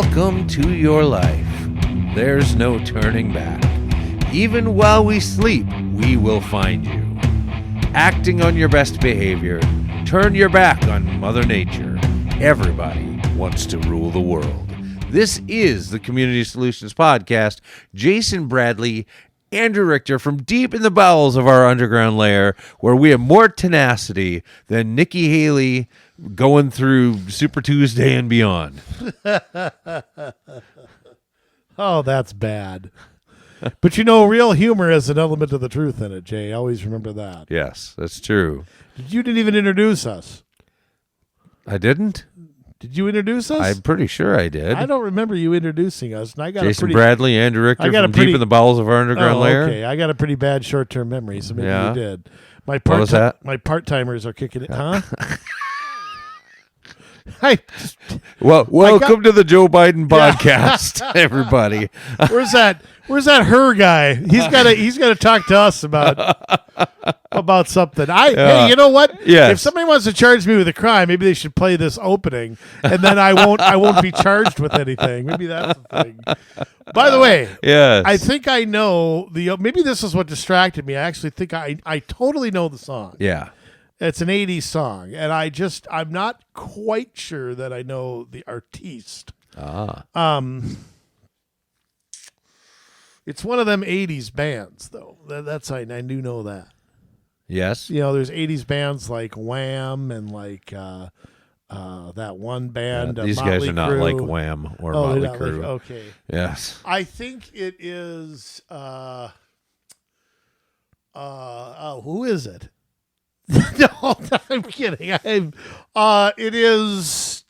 Welcome to your life. There's no turning back. Even while we sleep, we will find you. Acting on your best behavior, turn your back on Mother Nature. Everybody wants to rule the world. This is the Community Solutions Podcast. Jason Bradley, Andrew Richter from deep in the bowels of our underground lair, where we have more tenacity than Nikki Haley going through Super Tuesday and beyond. Oh, that's bad. But you know, real humor has an element of the truth in it, Jay. Always remember that. Yes, that's true. You didn't even introduce us. I didn't? Did you introduce us? I'm pretty sure I did. I don't remember you introducing us. And I got Jason Bradley, Andrew Richter from deep in the bowels of our underground lair. Okay, I got a pretty bad short-term memory, so maybe you did. What was that? My part-timers are kicking it, huh? Welcome to the Joe Biden podcast, everybody. Where's that her guy? He's gotta talk to us about something. Hey, you know what? Yes. If somebody wants to charge me with a crime, maybe they should play this opening, and then I won't be charged with anything. Maybe that's the thing. By the way, yes. I think I know maybe this is what distracted me. I actually think I totally know the song. Yeah. It's an 80s song, and I'm not quite sure that I know the artiste. It's one of them 80s bands, though. I do know that. Yes. You know, there's 80s bands like Wham and like that one band. These Motley guys are not Crue. like Wham or Motley Crue. Okay. Yes. I think it is. Who is it? No, I'm kidding. It is.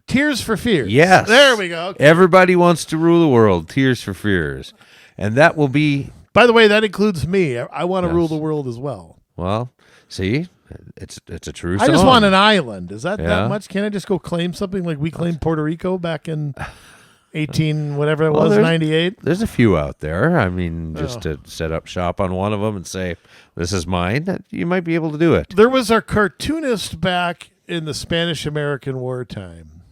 Tears for Fears. Yes. There we go. Okay. Everybody wants to rule the world. Tears for Fears. And that will be. By the way, that includes me. I want to rule the world as well. Well, see, it's a true song. I just want an island. Is that much? Can't I just go claim something like we claimed Puerto Rico back in 98? There's a few out there. I mean, just to set up shop on one of them and say, this is mine, you might be able to do it. There was a cartoonist back in the Spanish-American War time.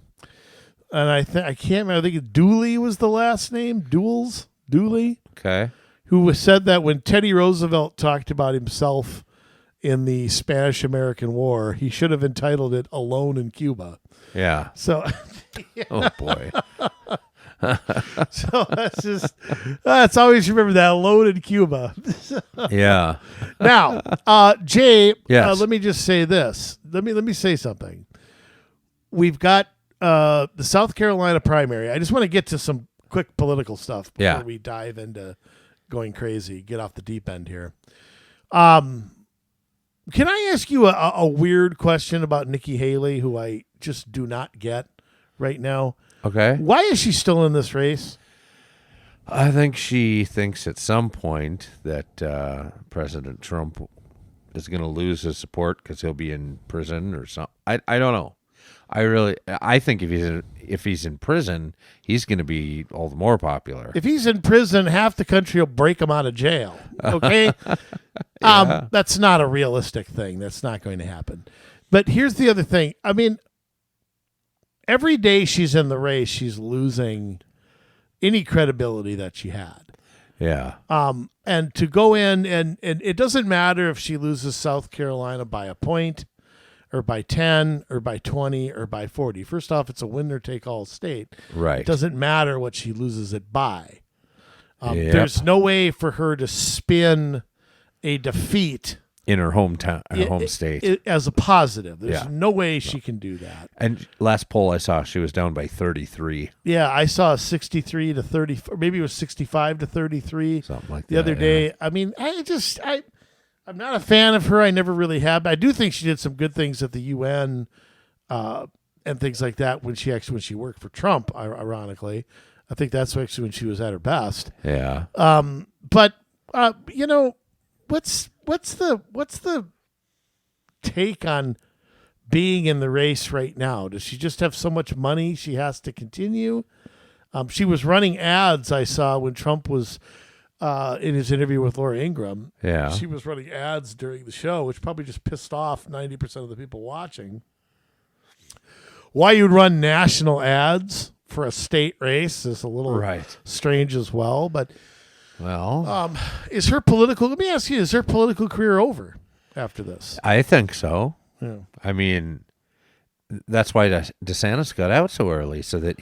And I can't remember. I think Dooley was the last name. Dooley. Okay. Who said that when Teddy Roosevelt talked about himself in the Spanish-American War, he should have entitled it "Alone in Cuba." Yeah. So. Oh boy. So that's always remember that, "Alone in Cuba." Yeah. Now, Jay. Yes. Let me just say this. Let me say something. We've got the South Carolina primary. I just want to get to some quick political stuff before we dive into going crazy, get off the deep end here. Can I ask you a weird question about Nikki Haley, who I just do not get right now? Okay. Why is she still in this race? I think she thinks at some point that President Trump is going to lose his support because he'll be in prison or something. I don't know. I think if he's in prison, he's going to be all the more popular. If he's in prison, half the country will break him out of jail. Okay, that's not a realistic thing. That's not going to happen. But here's the other thing. I mean, every day she's in the race, she's losing any credibility that she had. Yeah. And to go in and it doesn't matter if she loses South Carolina by a point, or by 10, or by 20, or by 40. First off, it's a winner-take-all state. Right. It doesn't matter what she loses it by. There's no way for her to spin a defeat in her hometown, her home state, as a positive. There's no way she can do that. And last poll I saw, she was down by 33. Yeah, I saw 63 to 30, maybe it was 65 to 33. Something like that. The other day. I mean, I'm not a fan of her. I never really have. I do think she did some good things at the UN and things like that when she worked for Trump, ironically. I think that's actually when she was at her best. Yeah. But you know, what's the take on being in the race right now? Does she just have so much money she has to continue? She was running ads, I saw, when Trump was in his interview with Laura Ingraham. Yeah. She was running ads during the show, which probably just pissed off 90% of the people watching. why you'd run national ads for a state race is a little strange as well. But well, is her political? Let me ask you: is her political career over after this? I think so. Yeah. I mean, that's why DeSantis got out so early, so that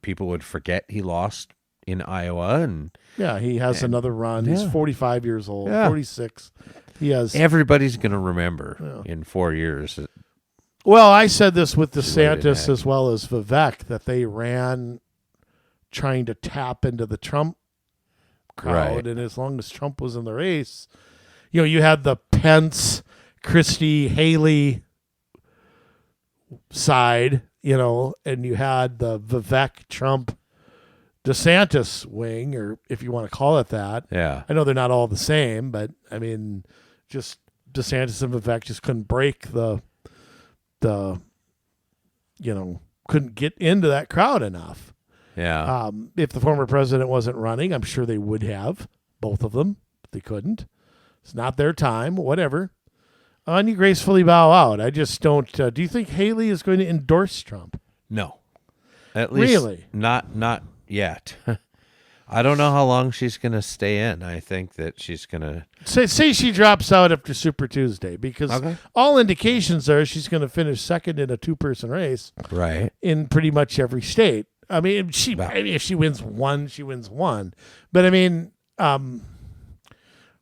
people would forget he lost in Iowa, and he has another run. He's 45 years old, 46. He has. Everybody's going to remember in 4 years. Well, I said this with DeSantis as well as Vivek, that they ran trying to tap into the Trump crowd, and as long as Trump was in the race, you had the Pence, Christie, Haley side, and you had the Vivek, Trump, DeSantis wing, or if you want to call it that. Yeah. I know they're not all the same, but I mean, just DeSantis and Vivek just couldn't break the couldn't get into that crowd enough. Yeah. If the former president wasn't running, I'm sure they would have, both of them, but they couldn't. It's not their time, whatever. And you gracefully bow out. I just don't. Do you think Haley is going to endorse Trump? No. At least really? Not yet. I don't know how long she's going to stay in. I think that she's going to... Say she drops out after Super Tuesday, because all indications are she's going to finish second in a two-person race. Right. In pretty much every state. I mean, if she wins one, she wins one. But I mean,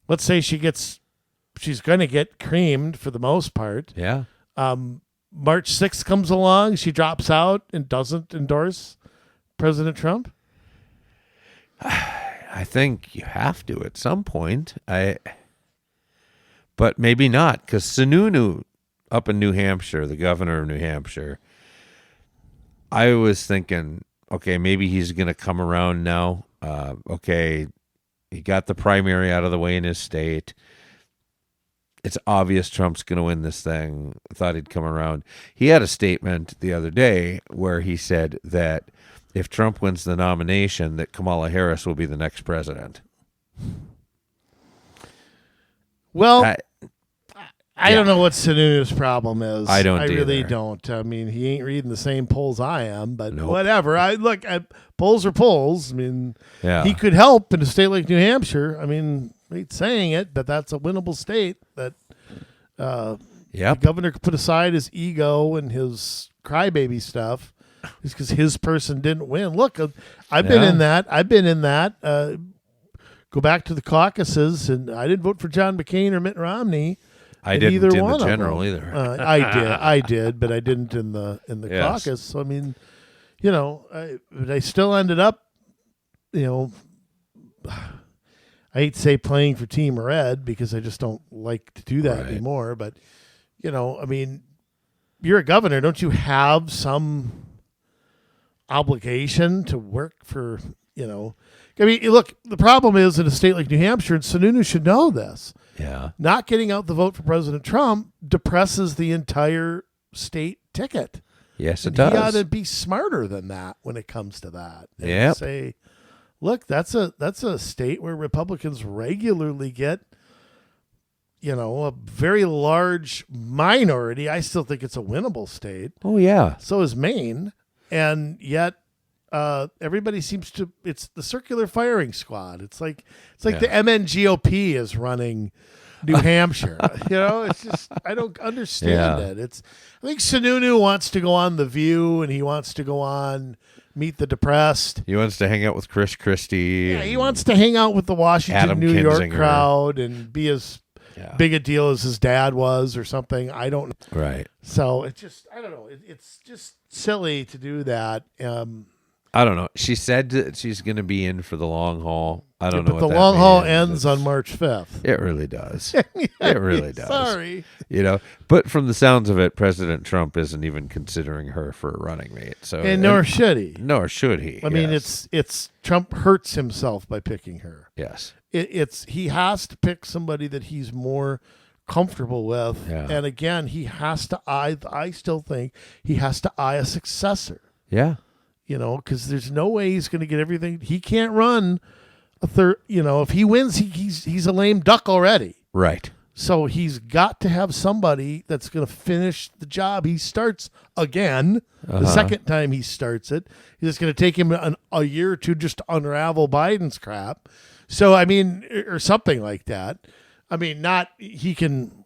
let's say she's going to get creamed for the most part. Yeah. March 6th comes along, she drops out and doesn't endorse President Trump. I think you have to at some point. But maybe not, because Sununu up in New Hampshire, the governor of New Hampshire, I was thinking, okay, maybe he's going to come around now. Okay, he got the primary out of the way in his state. It's obvious Trump's going to win this thing. I thought he'd come around. He had a statement the other day where he said that if Trump wins the nomination, that Kamala Harris will be the next president. Well, I don't know what Sununu's problem is. I don't. I really don't. I mean, he ain't reading the same polls I am, but whatever. Polls are polls. I mean, he could help in a state like New Hampshire. I mean, ain't saying it, but that's a winnable state. That the governor could put aside his ego and his crybaby stuff. Just because his person didn't win. Look, I've been in that. Go back to the caucuses, and I didn't vote for John McCain or Mitt Romney. I didn't in the general either. I did, but I didn't in the caucus. So I mean, I still ended up, I hate to say playing for Team Red because I just don't like to do that anymore. But I mean, you're a governor. Don't you have some obligation to work for, I mean, look, the problem is in a state like New Hampshire, and Sununu should know this. Yeah. Not getting out the vote for President Trump depresses the entire state ticket. Yes, it does. He ought to be smarter than that when it comes to that. Yeah. Say, look, that's a state where Republicans regularly get, a very large minority. I still think it's a winnable state. Oh yeah. So is Maine. And yet, everybody seems to. It's the circular firing squad. It's like the MNGOP is running New Hampshire. It's just I don't understand it. I think Sununu wants to go on The View, and he wants to go on Meet the Depressed. He wants to hang out with Chris Christie. Yeah, he wants to hang out with the Washington, New York crowd and be as big a deal as his dad was or something. I don't know. Right. So it's just, I don't know. It's just silly to do that. I don't know. She said that she's going to be in for the long haul. I don't know. But the long haul ends on March 5th. It really does. It really does. Sorry. But from the sounds of it, President Trump isn't even considering her for a running mate. So, nor should he. Nor should he. I mean, it's Trump hurts himself by picking her. Yes. He has to pick somebody that he's more comfortable with. Yeah. And again, he has to I still think he has to eye a successor. Yeah. Because there's no way he's going to get everything. He can't run a third. If he wins, he's a lame duck already. Right. So he's got to have somebody that's going to finish the job he starts again. The second time he starts it, it's going to take him a year or two just to unravel Biden's crap. So, I mean, or something like that. I mean, not he can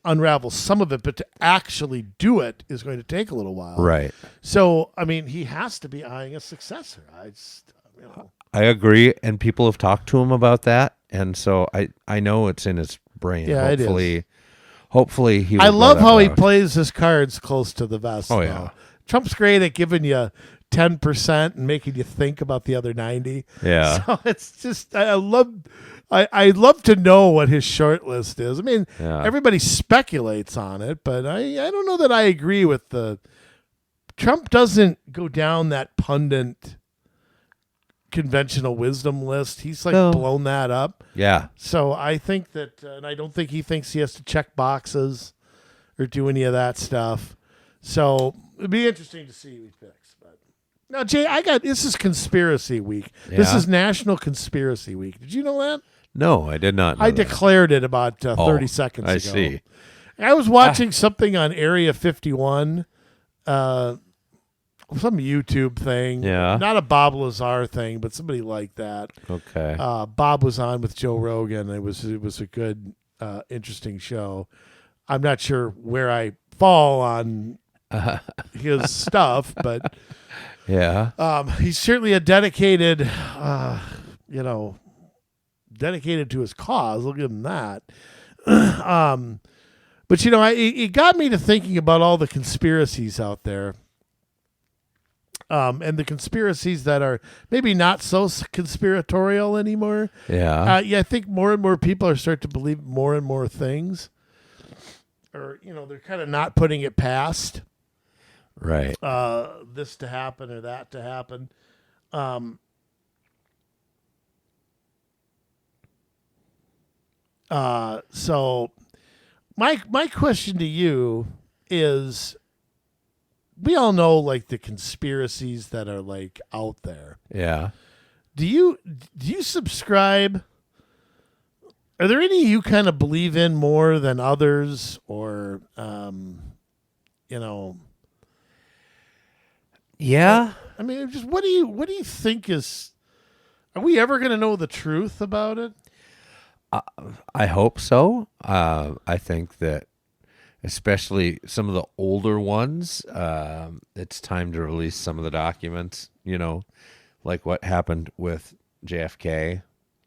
unravel some of it, but to actually do it is going to take a little while. Right. So, I mean, he has to be eyeing a successor. I agree, and people have talked to him about that, and so I know it's in his brain. Yeah, Hopefully he will. I love how he plays his cards close to the vest. Oh, though. yeah. Trump's great at giving you 10% and making you think about the other 90. Yeah. So it's just I love to know what his short list is. I mean, everybody speculates on it, but I don't know that I agree with the Trump doesn't go down that pundit conventional wisdom list. He's blown that up. Yeah. So I think that, and I don't think he thinks he has to check boxes or do any of that stuff. So it'd be interesting to see who he picks. But now, Jay, this is conspiracy week. Yeah. This is National Conspiracy Week. Did you know that? No, I did not know I that. declared it about 30 seconds ago. I see. I was watching something on Area 51, some YouTube thing. Yeah. Not a Bob Lazar thing, but somebody like that. Okay. Bob was on with Joe Rogan. It was a good, interesting show. I'm not sure where I fall on his stuff, but he's certainly a dedicated, dedicated to his cause. I'll give him that. But it got me to thinking about all the conspiracies out there. And the conspiracies that are maybe not so conspiratorial anymore. Yeah. I think more and more people are starting to believe more and more things. Or, they're kind of not putting it past. Right. This to happen or that to happen. So my question to you is, we all know the conspiracies that are out there. Yeah. Do you subscribe? Are there any you kind of believe in more than others, or Yeah. I mean, just what do you think is? Are we ever going to know the truth about it? I hope so. I think that, especially some of the older ones, it's time to release some of the documents, like what happened with JFK,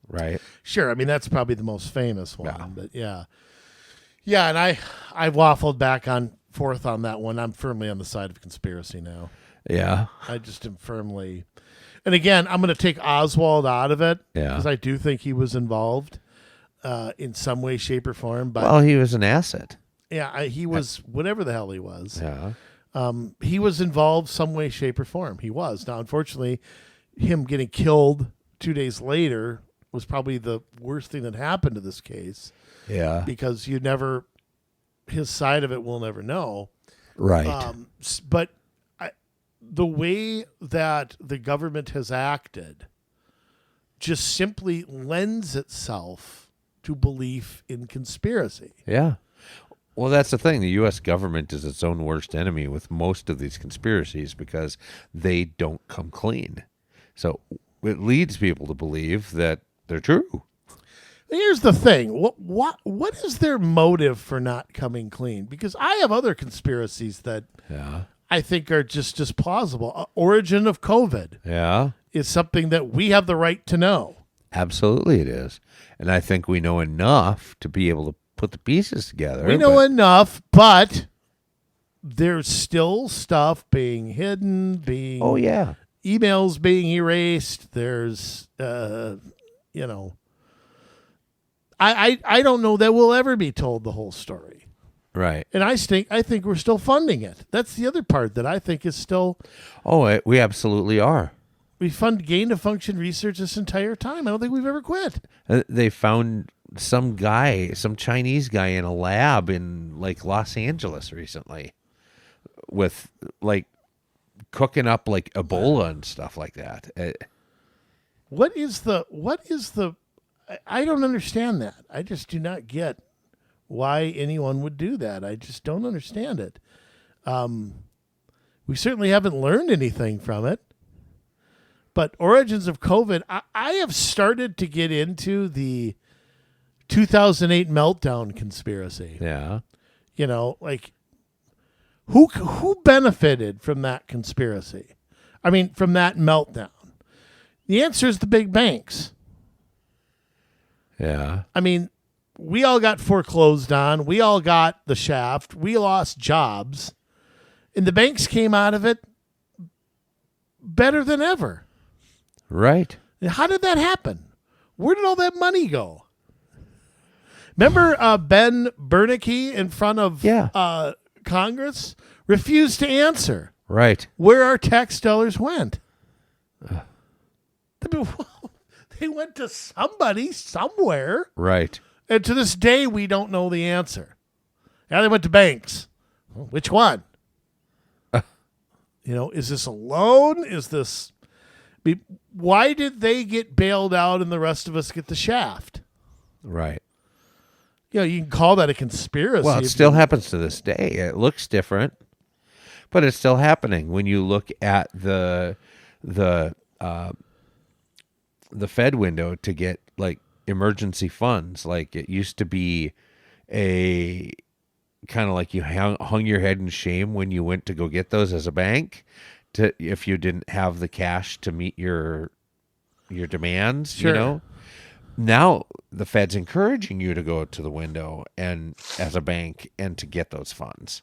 right? Sure. I mean, that's probably the most famous one, but yeah. And I waffled back and forth on that one. I'm firmly on the side of conspiracy now. Yeah. I just am firmly, and again, I'm going to take Oswald out of it because I do think he was involved in some way, shape, or form. But he was an asset. Yeah, he was whatever the hell he was. Yeah. He was involved some way, shape, or form. He was. Now, unfortunately, him getting killed 2 days later was probably the worst thing that happened to this case. Yeah. Because his side of it we'll never know. Right. But the way that the government has acted just simply lends itself to belief in conspiracy. Yeah. Well, that's the thing. The U.S. government is its own worst enemy with most of these conspiracies because they don't come clean. So it leads people to believe that they're true. Here's the thing. What is their motive for not coming clean? Because I have other conspiracies that I think are just as plausible. Origin of COVID is something that we have the right to know. Absolutely it is. And I think we know enough to be able to put the pieces together. We know enough, but there's still stuff being hidden, emails being erased. There's, I don't know that we'll ever be told the whole story. Right. And I think we're still funding it. That's the other part that I think is still. Oh, we absolutely are. We fund gain-of-function research this entire time. I don't think we've ever quit. They found some Chinese guy in a lab in Los Angeles recently with cooking up Ebola and stuff like that. What is the I don't understand that. I just do not get. why anyone would do that. I just don't understand it. We certainly haven't learned anything from it. But origins of COVID, I have started to get into the 2008 meltdown conspiracy. Yeah. You know, like who benefited from that conspiracy? I mean, from that meltdown. The answer is the big banks. Yeah. I mean, we all got foreclosed on. We all got the shaft. We lost jobs. And the banks came out of it better than ever. Right. How did that happen? Where did all that money go? Remember Ben Bernanke in front of Congress refused to answer. Right. Where our tax dollars went. They went to somebody somewhere. Right. And to this day, we don't know the answer. Now they went to banks. Well, which one? You know, is this a loan? Is this... Why did they get bailed out and the rest of us get the shaft? Right. You know, you can call that a conspiracy. Well, it still happens to this day. It looks different, but it's still happening. When you look at the Fed window to get like emergency funds, like it used to be a kind of like you hung your head in shame when you went to go get those as a bank, to if you didn't have the cash to meet your demands. Sure. You know, now the Fed's encouraging you to go to the window and as a bank and to get those funds,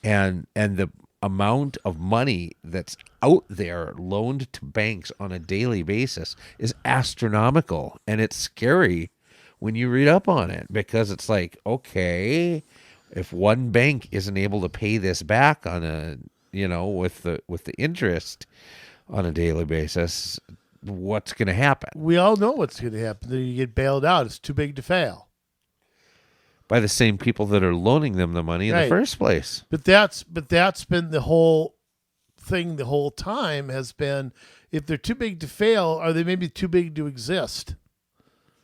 and the amount of money that's out there loaned to banks on a daily basis is astronomical, and it's scary when you read up on it, because it's like, okay, if one bank isn't able to pay this back on a, you know, with the interest on a daily basis, what's going to happen? We all know what's going to happen. Then you get bailed out. It's too big to fail. By the same people that are loaning them the money in the first place. But that's been the whole thing the whole time, has been, if they're too big to fail, are they maybe too big to exist?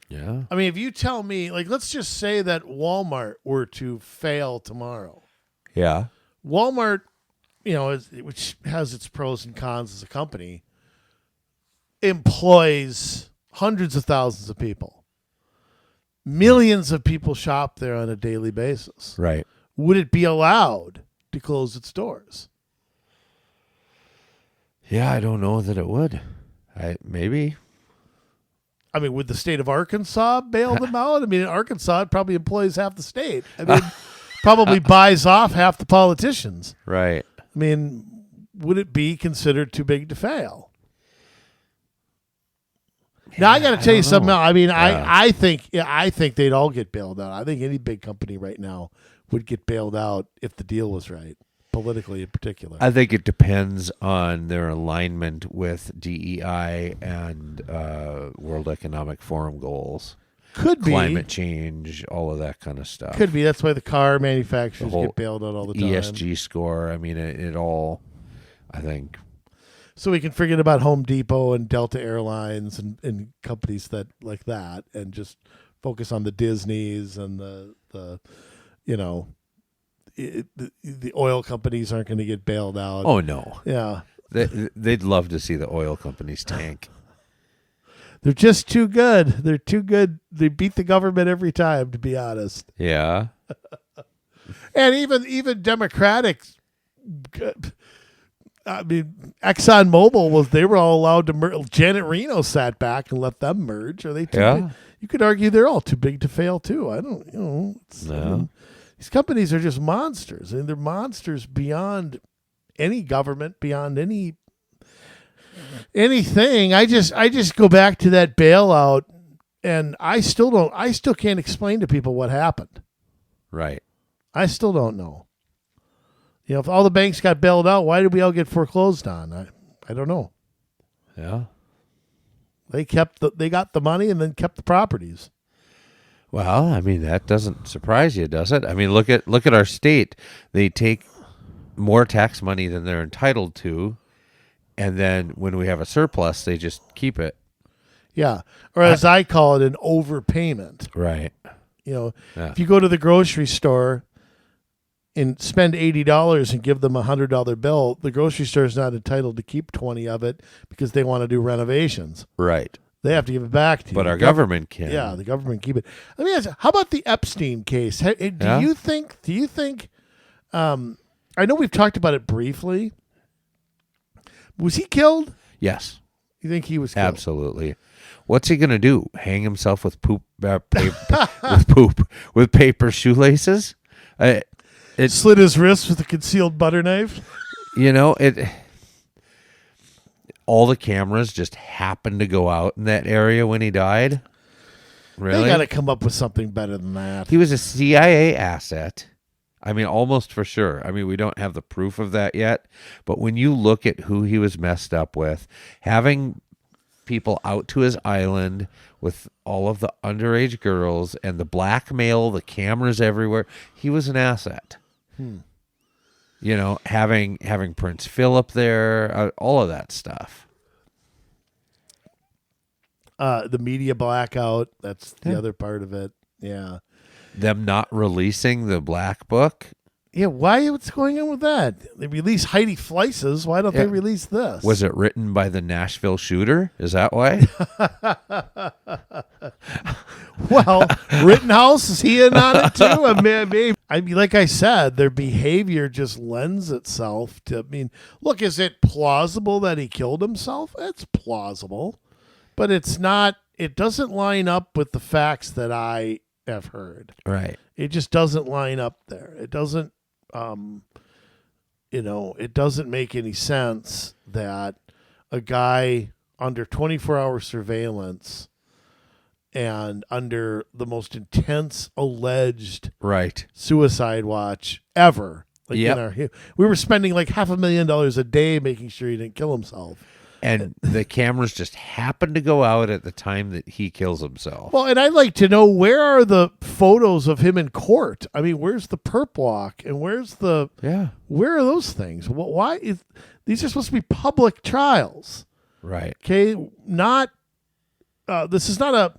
Yeah. I mean, if you tell me, like, let's just say that Walmart were to fail tomorrow. Yeah. Walmart, you know, which has its pros and cons as a company, employs hundreds of thousands of people. Millions of people shop there on a daily basis. Right. Would it be allowed to close its doors? Yeah, I don't know that it would. Maybe. I mean, would the state of Arkansas bail them out? I mean, in Arkansas, it probably employs half the state. I mean, probably buys off half the politicians. Right. I mean, would it be considered too big to fail? Now, I got to tell you something else. I mean, I think they'd all get bailed out. I think any big company right now would get bailed out if the deal was right, politically in particular. I think it depends on their alignment with DEI and World Economic Forum goals. Could be. Climate change, all of that kind of stuff. Could be. That's why the car manufacturers get bailed out all the time. ESG score. I mean, it all, I think. So we can forget about Home Depot and Delta Airlines and companies that like that, and just focus on the Disneys and the you know, the oil companies aren't going to get bailed out. Oh, no. Yeah. They'd love to see the oil companies tank. They're just too good. They're too good. They beat the government every time, to be honest. Yeah. And even Democrats, I mean, ExxonMobil they were all allowed to merge. Janet Reno sat back and let them merge. Are they too big? You could argue they're all too big to fail too. I don't, you know. No. I mean, these companies are just monsters. I mean, they're monsters beyond any government, beyond anything. I just go back to that bailout, and I still can't explain to people what happened. Right. I still don't know. You know, if all the banks got bailed out, why did we all get foreclosed on? I don't know. Yeah. They got the money and then kept the properties. Well, I mean, that doesn't surprise you, does it? I mean, look at our state. They take more tax money than they're entitled to, and then when we have a surplus, they just keep it. Yeah. Or as I call it, an overpayment. Right. If you go to the grocery store and spend $80 and give them a $100 bill, the grocery store is not entitled to keep 20 of it because they want to do renovations. Right. They have to give it back to you. But our government can. Yeah, the government keep it. Let me ask you, how about the Epstein case? Do you think, I know we've talked about it briefly. Was he killed? Yes. You think he was killed? Absolutely. What's he going to do? Hang himself with with paper shoelaces? It slit his wrist with a concealed butter knife. All the cameras just happened to go out in that area when he died. Really? They got to come up with something better than that. He was a CIA asset. I mean, almost for sure. I mean, we don't have the proof of that yet. But when you look at who he was messed up with, having people out to his island with all of the underage girls and the blackmail, the cameras everywhere, he was an asset. Having Prince Philip there, all of that stuff. The media blackout, that's the other part of it. Yeah. Them not releasing the black book. Yeah, what's going on with that? They release Heidi Fleises. Why don't they release this? Was it written by the Nashville shooter? Is that why? Well, Rittenhouse, is he in on it too? I mean, like I said, their behavior just lends itself to, look, is it plausible that he killed himself? It's plausible, but it's not, it doesn't line up with the facts that I have heard. Right. It just doesn't line up there. It doesn't, it doesn't make any sense that a guy under 24-hour surveillance and under the most intense alleged suicide watch ever. We were spending like $500,000 a day making sure he didn't kill himself. And the cameras just happen to go out at the time that he kills himself. Well, and I'd like to know, where are the photos of him in court? I mean, where's the perp walk? And where are those things? Well, these are supposed to be public trials. Right. Okay. This is not a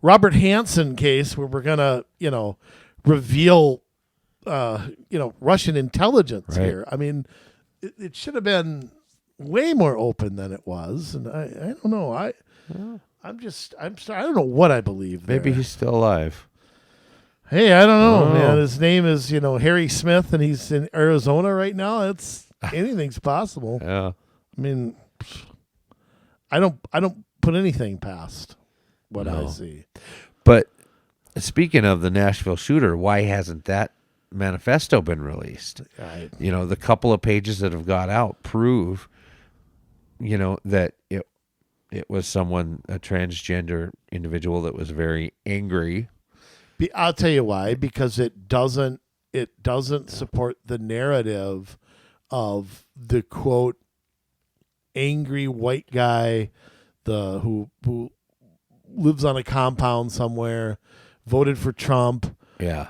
Robert Hansen case where we're going to, reveal, Russian intelligence here. I mean, it should have been way more open than it was, and I don't know. I don't know what I believe there. Maybe he's still alive. Hey, I don't know, man. His name is Harry Smith, and he's in Arizona right now. Anything's possible. Yeah. I mean, I don't put anything past what I see. But speaking of the Nashville shooter, why hasn't that manifesto been released? Right. The couple of pages that have got out prove that it was a transgender individual that was very angry. I'll tell you why, because it doesn't support the narrative of the quote angry white guy, who lives on a compound somewhere, voted for Trump. Yeah.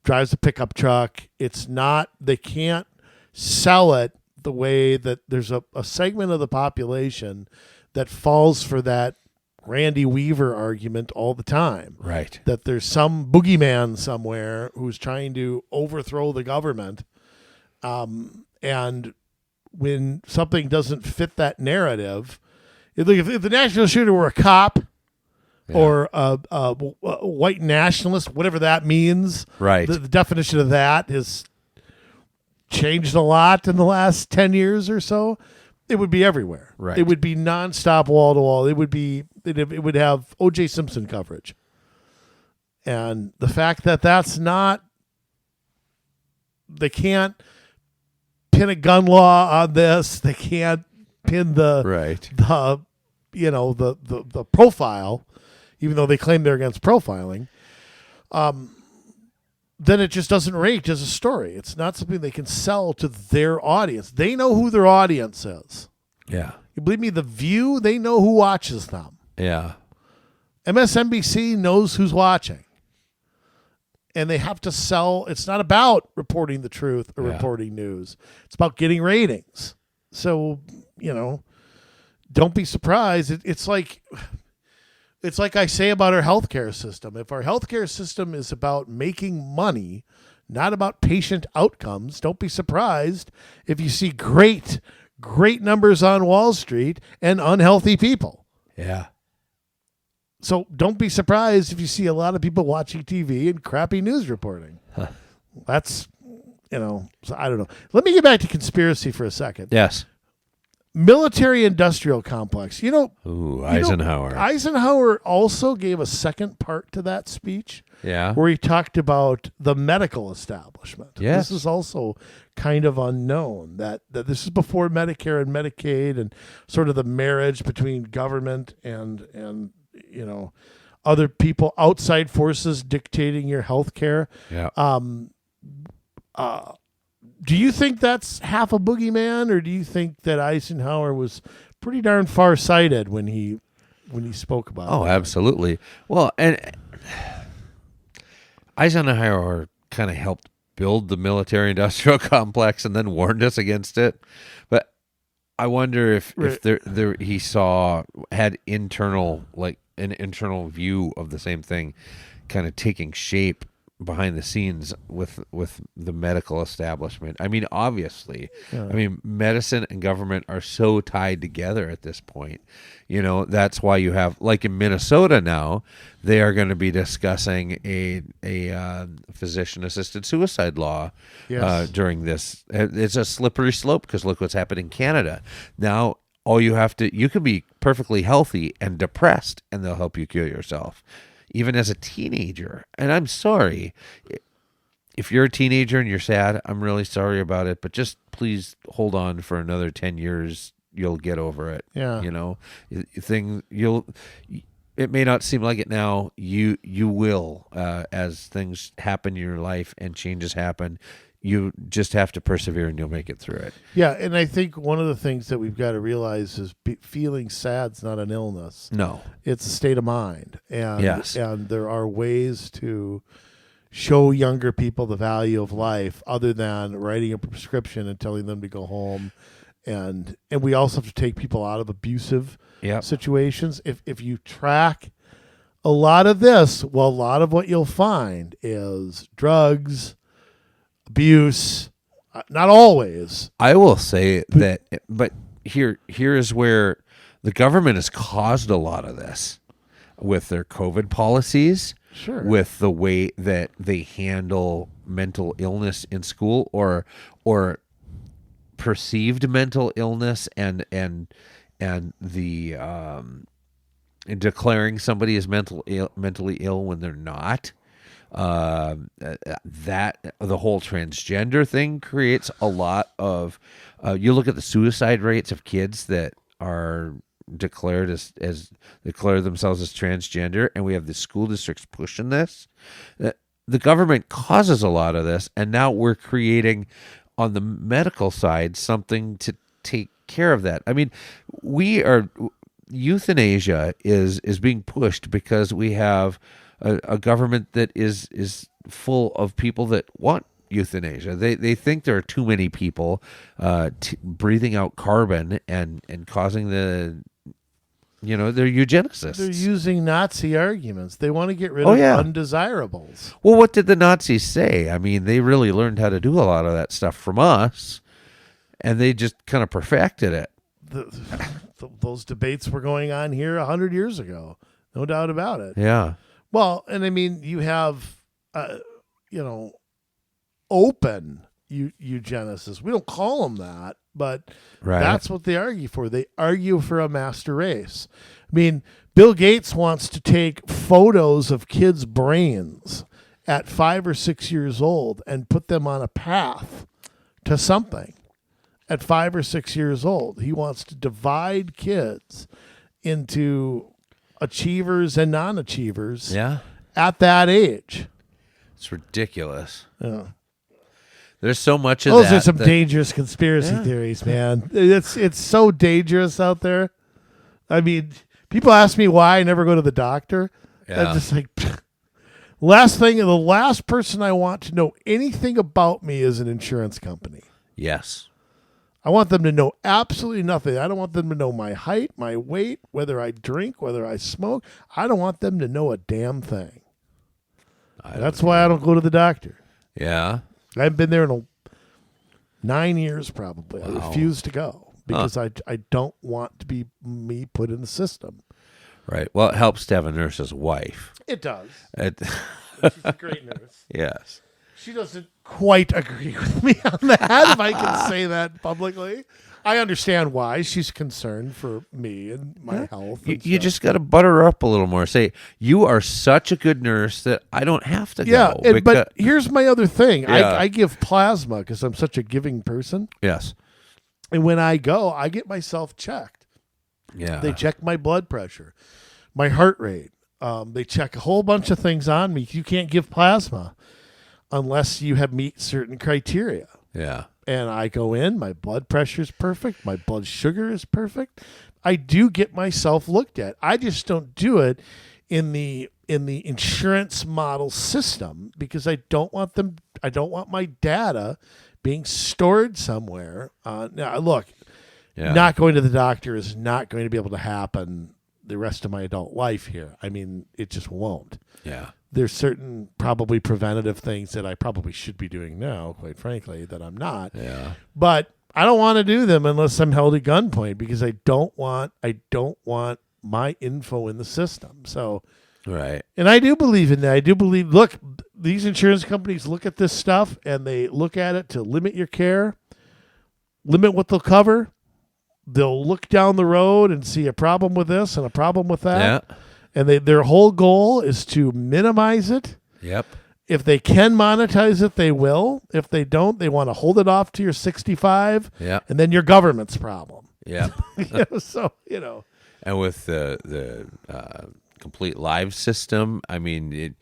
Drives a pickup truck. It's not, they can't sell it the way that there's a segment of the population that falls for that Randy Weaver argument all the time. Right. That there's some boogeyman somewhere who's trying to overthrow the government. And when something doesn't fit that narrative, if the national shooter were a cop, or a white nationalist, whatever that means. Right. The definition of that has changed a lot in the last 10 years or so. It would be everywhere. Right. It would be nonstop, wall to wall. It would have O.J. Simpson coverage. And the fact that that's not, they can't pin a gun law on this. They can't pin the profile, even though they claim they're against profiling, then it just doesn't rate as a story. It's not something they can sell to their audience. They know who their audience is. Yeah. You believe me? The View, they know who watches them. Yeah. MSNBC knows who's watching. And they have to sell. It's not about reporting the truth or reporting news. It's about getting ratings. So, don't be surprised. It's like It's like I say about our healthcare system. If our healthcare system is about making money, not about patient outcomes, don't be surprised if you see great numbers on Wall Street and unhealthy people. Yeah. So don't be surprised if you see a lot of people watching TV and crappy news reporting. That's, so I don't know. Let me get back to conspiracy for a second. Yes. Military-industrial complex. Eisenhower. Eisenhower also gave a second part to that speech. Yeah. Where he talked about the medical establishment. Yes. This is also kind of unknown, that this is before Medicare and Medicaid and sort of the marriage between government and other people, outside forces dictating your health care. Yeah. Do you think that's half a boogeyman, or do you think that Eisenhower was pretty darn far-sighted when he spoke about it? Oh, absolutely. Well, and Eisenhower kind of helped build the military-industrial complex and then warned us against it. But I wonder if there he had an internal view of the same thing kind of taking shape behind the scenes with the medical establishment. I mean, obviously, medicine and government are so tied together at this point. That's why you have, like in Minnesota now, they are going to be discussing a physician-assisted suicide law during this. It's a slippery slope because look what's happened in Canada. Now, you can be perfectly healthy and depressed, and they'll help you kill yourself. Even as a teenager. And I'm sorry. If you're a teenager and you're sad, I'm really sorry about it. But just please hold on for another 10 years. You'll get over it. Yeah. It may not seem like it now. You will, as things happen in your life and changes happen. You just have to persevere and you'll make it through it. Yeah, and I think one of the things that we've got to realize is feeling sad's not an illness. No. It's a state of mind. And, yes. And there are ways to show younger people the value of life other than writing a prescription and telling them to go home. And we also have to take people out of abusive situations. If you track a lot of this, a lot of what you'll find is drugs, abuse, not always. I will say that, but here is where the government has caused a lot of this with their COVID policies, sure, with the way that they handle mental illness in school or perceived mental illness and the declaring somebody as mentally ill when they're not. That the whole transgender thing creates a lot of you look at the suicide rates of kids that are declared as declare themselves as transgender, and we have the school districts pushing this. The government causes a lot of this, and now we're creating on the medical side something to take care of that. I mean, euthanasia is being pushed because we have a government that is full of people that want euthanasia. They think there are too many people breathing out carbon and causing they're eugenicists. They're using Nazi arguments. They want to get rid of undesirables. Well, what did the Nazis say? I mean, they really learned how to do a lot of that stuff from us, and they just kind of perfected it. Those debates were going on here 100 years ago. No doubt about it. Yeah. Well, and I mean, you have, open eugenicists. We don't call them that, but that's what they argue for. They argue for a master race. I mean, Bill Gates wants to take photos of kids' brains at 5 or 6 years old and put them on a path to something at 5 or 6 years old. He wants to divide kids into achievers and non-achievers at that age. It's ridiculous. Yeah. There's so much of that. Those are some dangerous conspiracy theories, man. It's so dangerous out there. I mean, people ask me why I never go to the doctor. Yeah. I'm just like, the last person I want to know anything about me is an insurance company. Yes. I want them to know absolutely nothing. I don't want them to know my height, my weight, whether I drink, whether I smoke. I don't want them to know a damn thing. That's why I don't go to the doctor. Yeah. I haven't been there in 9 years probably. I refuse to go because I don't want to be me put in the system. Right. Well, it helps to have a nurse as a wife. It does. She's a great nurse. Yes. She doesn't quite agree with me on that, if I can say that publicly. I understand why. She's concerned for me and my health. You just got to butter her up a little more. Say, you are such a good nurse that I don't have to go. Yeah, but here's my other thing. Yeah. I give plasma because I'm such a giving person. Yes. And when I go, I get myself checked. Yeah. They check my blood pressure, my heart rate. They check a whole bunch of things on me. You can't give plasma unless you have meet certain criteria. Yeah. And I go in, my blood pressure is perfect, my blood sugar is perfect. I do get myself looked at. I just don't do it in the insurance model system because I don't want my data being stored somewhere. Now look, not going to the doctor is not going to be able to happen the rest of my adult life here. I mean, it just won't. Yeah. There's certain probably preventative things that I probably should be doing now, quite frankly, that I'm not. Yeah. But I don't want to do them unless I'm held at gunpoint because I don't want my info in the system. So, right. And I do believe in that. I do believe, look, these insurance companies look at this stuff and they look at it to limit your care, limit what they'll cover. They'll look down the road and see a problem with this and a problem with that. Yeah. And their whole goal is to minimize it. Yep. If they can monetize it, they will. If they don't, they want to hold it off to your 65. Yeah. And then your government's problem. Yeah. So. And with the complete live system, I mean,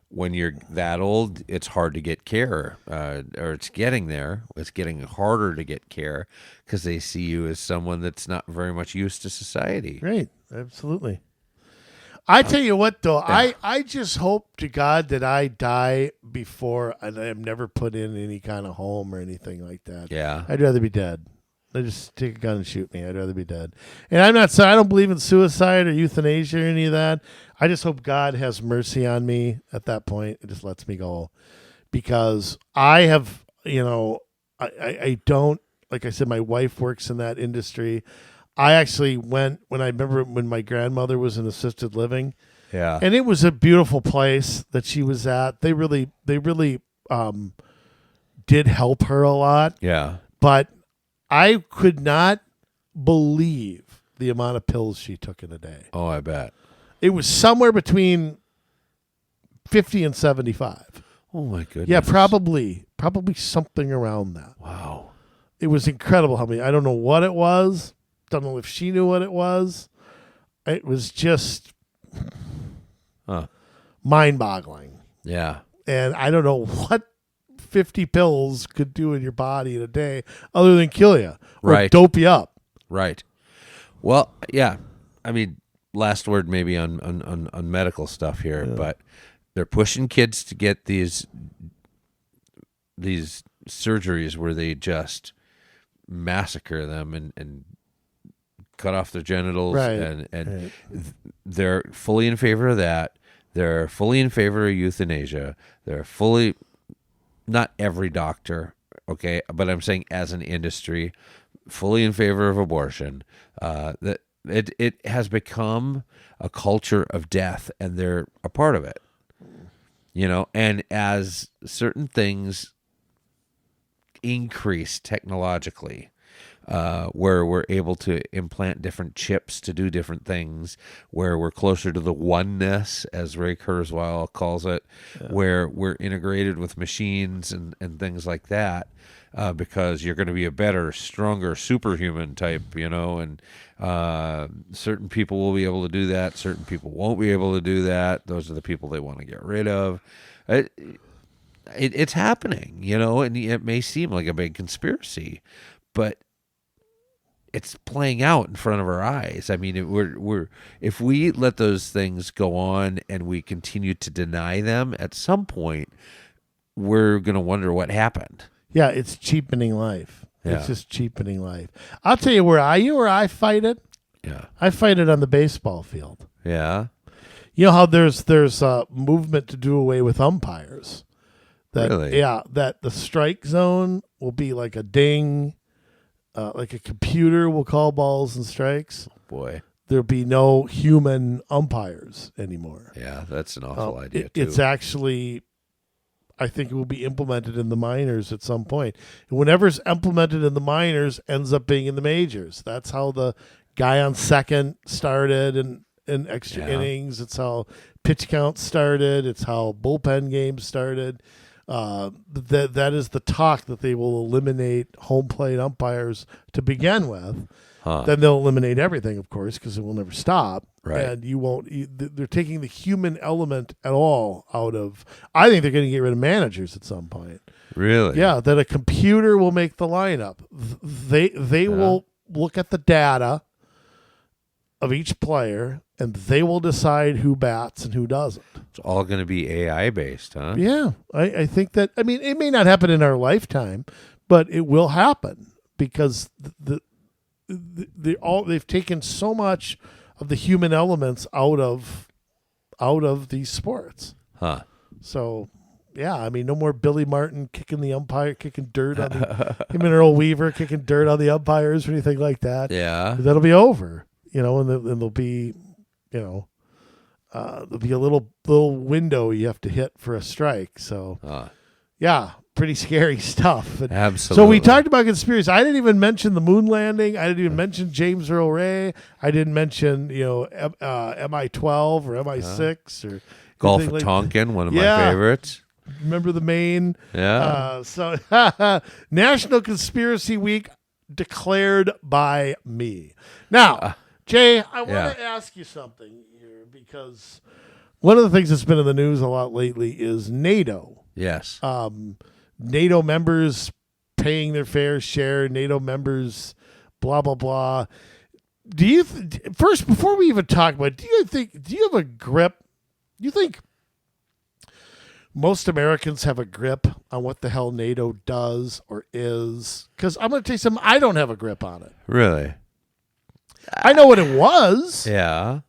when you're that old, it's hard to get care, or it's getting there. It's getting harder to get care because they see you as someone that's not very much used to society. Right. Absolutely. I tell you what, though, I just hope to God that I die before and I'm never put in any kind of home or anything like that. Yeah. I'd rather be dead. They just take a gun and shoot me. I'd rather be dead. And I'm not saying I don't believe in suicide or euthanasia or any of that. I just hope God has mercy on me at that point. It just lets me go. Because I have, I don't, like I said, my wife works in that industry. I actually went when my grandmother was in assisted living. Yeah. And it was a beautiful place that she was at. They really did help her a lot. Yeah. But I could not believe the amount of pills she took in a day. Oh, I bet. It was somewhere between 50 and 75. Oh, my goodness. Yeah, probably something around that. Wow. It was incredible how many. I don't know what it was. Don't know if she knew what it was. It was just mind-boggling. Yeah. And I don't know what 50 pills could do in your body in a day other than kill you or dope you up. Right. Well, yeah. I mean, last word maybe on medical stuff here, but they're pushing kids to get these surgeries where they just massacre them and cut off their genitals, and they're fully in favor of that. They're fully in favor of euthanasia. They're fully, not every doctor, okay, but I'm saying as an industry, fully in favor of abortion. That it has become a culture of death, and they're a part of it. And as certain things increase technologically, where we're able to implant different chips to do different things, where we're closer to the oneness, as Ray Kurzweil calls it, where we're integrated with machines and things like that, because you're going to be a better, stronger, superhuman type, and certain people will be able to do that. Certain people won't be able to do that. Those are the people they want to get rid of. It's happening, and it may seem like a big conspiracy, but it's playing out in front of our eyes. I mean, we're if we let those things go on and we continue to deny them, at some point we're going to wonder what happened. Yeah, it's cheapening life. Yeah. It's just cheapening life. I'll tell you where I fight it. Yeah. I fight it on the baseball field. Yeah. You know how there's a movement to do away with umpires. Really? Yeah, that the strike zone will be like a ding, like a computer will call balls and strikes. Boy. There'll be no human umpires anymore. Yeah, that's an awful idea, too. It's actually, I think it will be implemented in the minors at some point. And whenever's implemented in the minors ends up being in the majors. That's how the guy on second started in extra innings. It's how pitch count started. It's how bullpen games started. That is the talk that they will eliminate home plate umpires to begin with. Then they'll eliminate everything, of course, because it will never stop. Right. And you won't. They're taking the human element at all out of. I think they're going to get rid of managers at some point. Really? Yeah, that a computer will make the lineup. They will look at the data of each player, and they will decide who bats and who doesn't. It's all going to be AI based, huh? Yeah, I think that. I mean, it may not happen in our lifetime, but it will happen because they've taken so much of the human elements out of these sports. Huh. So, yeah, I mean, no more Billy Martin kicking the umpire, kicking dirt on him and Earl Weaver kicking dirt on the umpires or anything like that. Yeah. That'll be over, and there'll be, there'll be a little window you have to hit for a strike. So, yeah, pretty scary stuff. And absolutely. so we talked about conspiracy. I didn't even mention the moon landing. I didn't even mention James Earl Ray. I didn't mention, MI-12 or MI-6 or Gulf of like Tonkin, one of my favorites. Remember the Maine? Yeah. So National Conspiracy Week declared by me. Now, Jay, I want to ask you something here because one of the things that's been in the news a lot lately is NATO. Yes. NATO members paying their fair share, NATO members, blah, blah, blah. Do you, first, before we even talk about it, do you have a grip? Do you think most Americans have a grip on what the hell NATO does or is? Because I'm going to tell you something, I don't have a grip on it. Really? I know what it was. Yeah.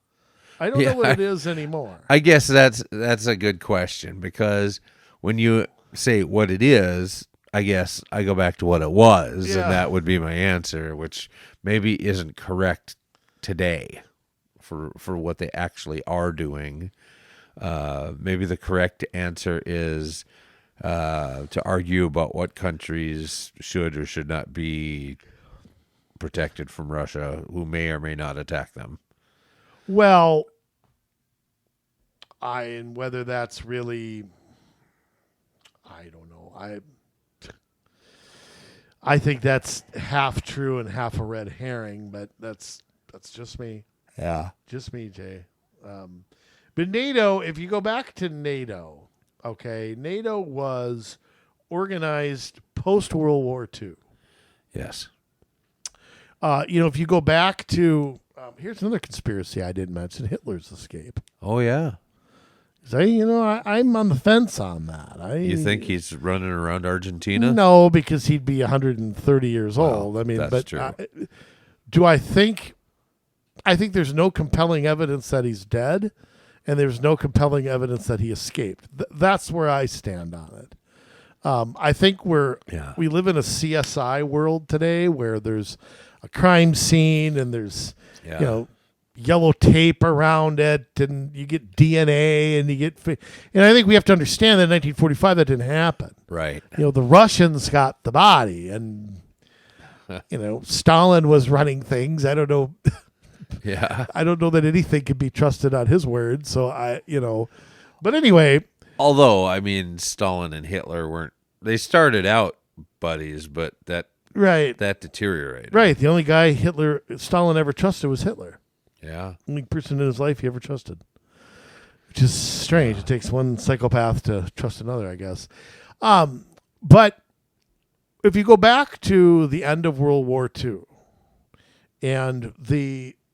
I don't know what it is anymore. I guess that's a good question because when you say what it is, I guess I go back to what it was, and that would be my answer, which maybe isn't correct today for what they actually are doing. Maybe the correct answer is to argue about what countries should or should not be protected from Russia, who may or may not attack them. Well, and whether that's really, I don't know. I think that's half true and half a red herring, but that's just me. Yeah. Just me, Jay. But NATO, if you go back to NATO, okay, NATO was organized post-World War II. Yes. If you go back to, here's another conspiracy I didn't mention, Hitler's escape. Oh, yeah. I'm on the fence on that. You think he's running around Argentina? No, because he'd be 130 years old. I mean, that's true. Do I think there's no compelling evidence that he's dead, and there's no compelling evidence that he escaped. That's where I stand on it. I think we live in a CSI world today where there's a crime scene and there's yellow tape around it, and you get DNA, and you get, and I think we have to understand that in 1945 that didn't happen. Right. The Russians got the body, and Stalin was running things. I don't know. Yeah. I don't know that anything can be trusted on his word. So but anyway. Although, I mean, Stalin and Hitler they started out buddies, but that deteriorated. Right. The only guy Stalin ever trusted was Hitler. Yeah. Only person in his life he ever trusted. Which is strange. It takes one psychopath to trust another, I guess. But if you go back to the end of World War II, and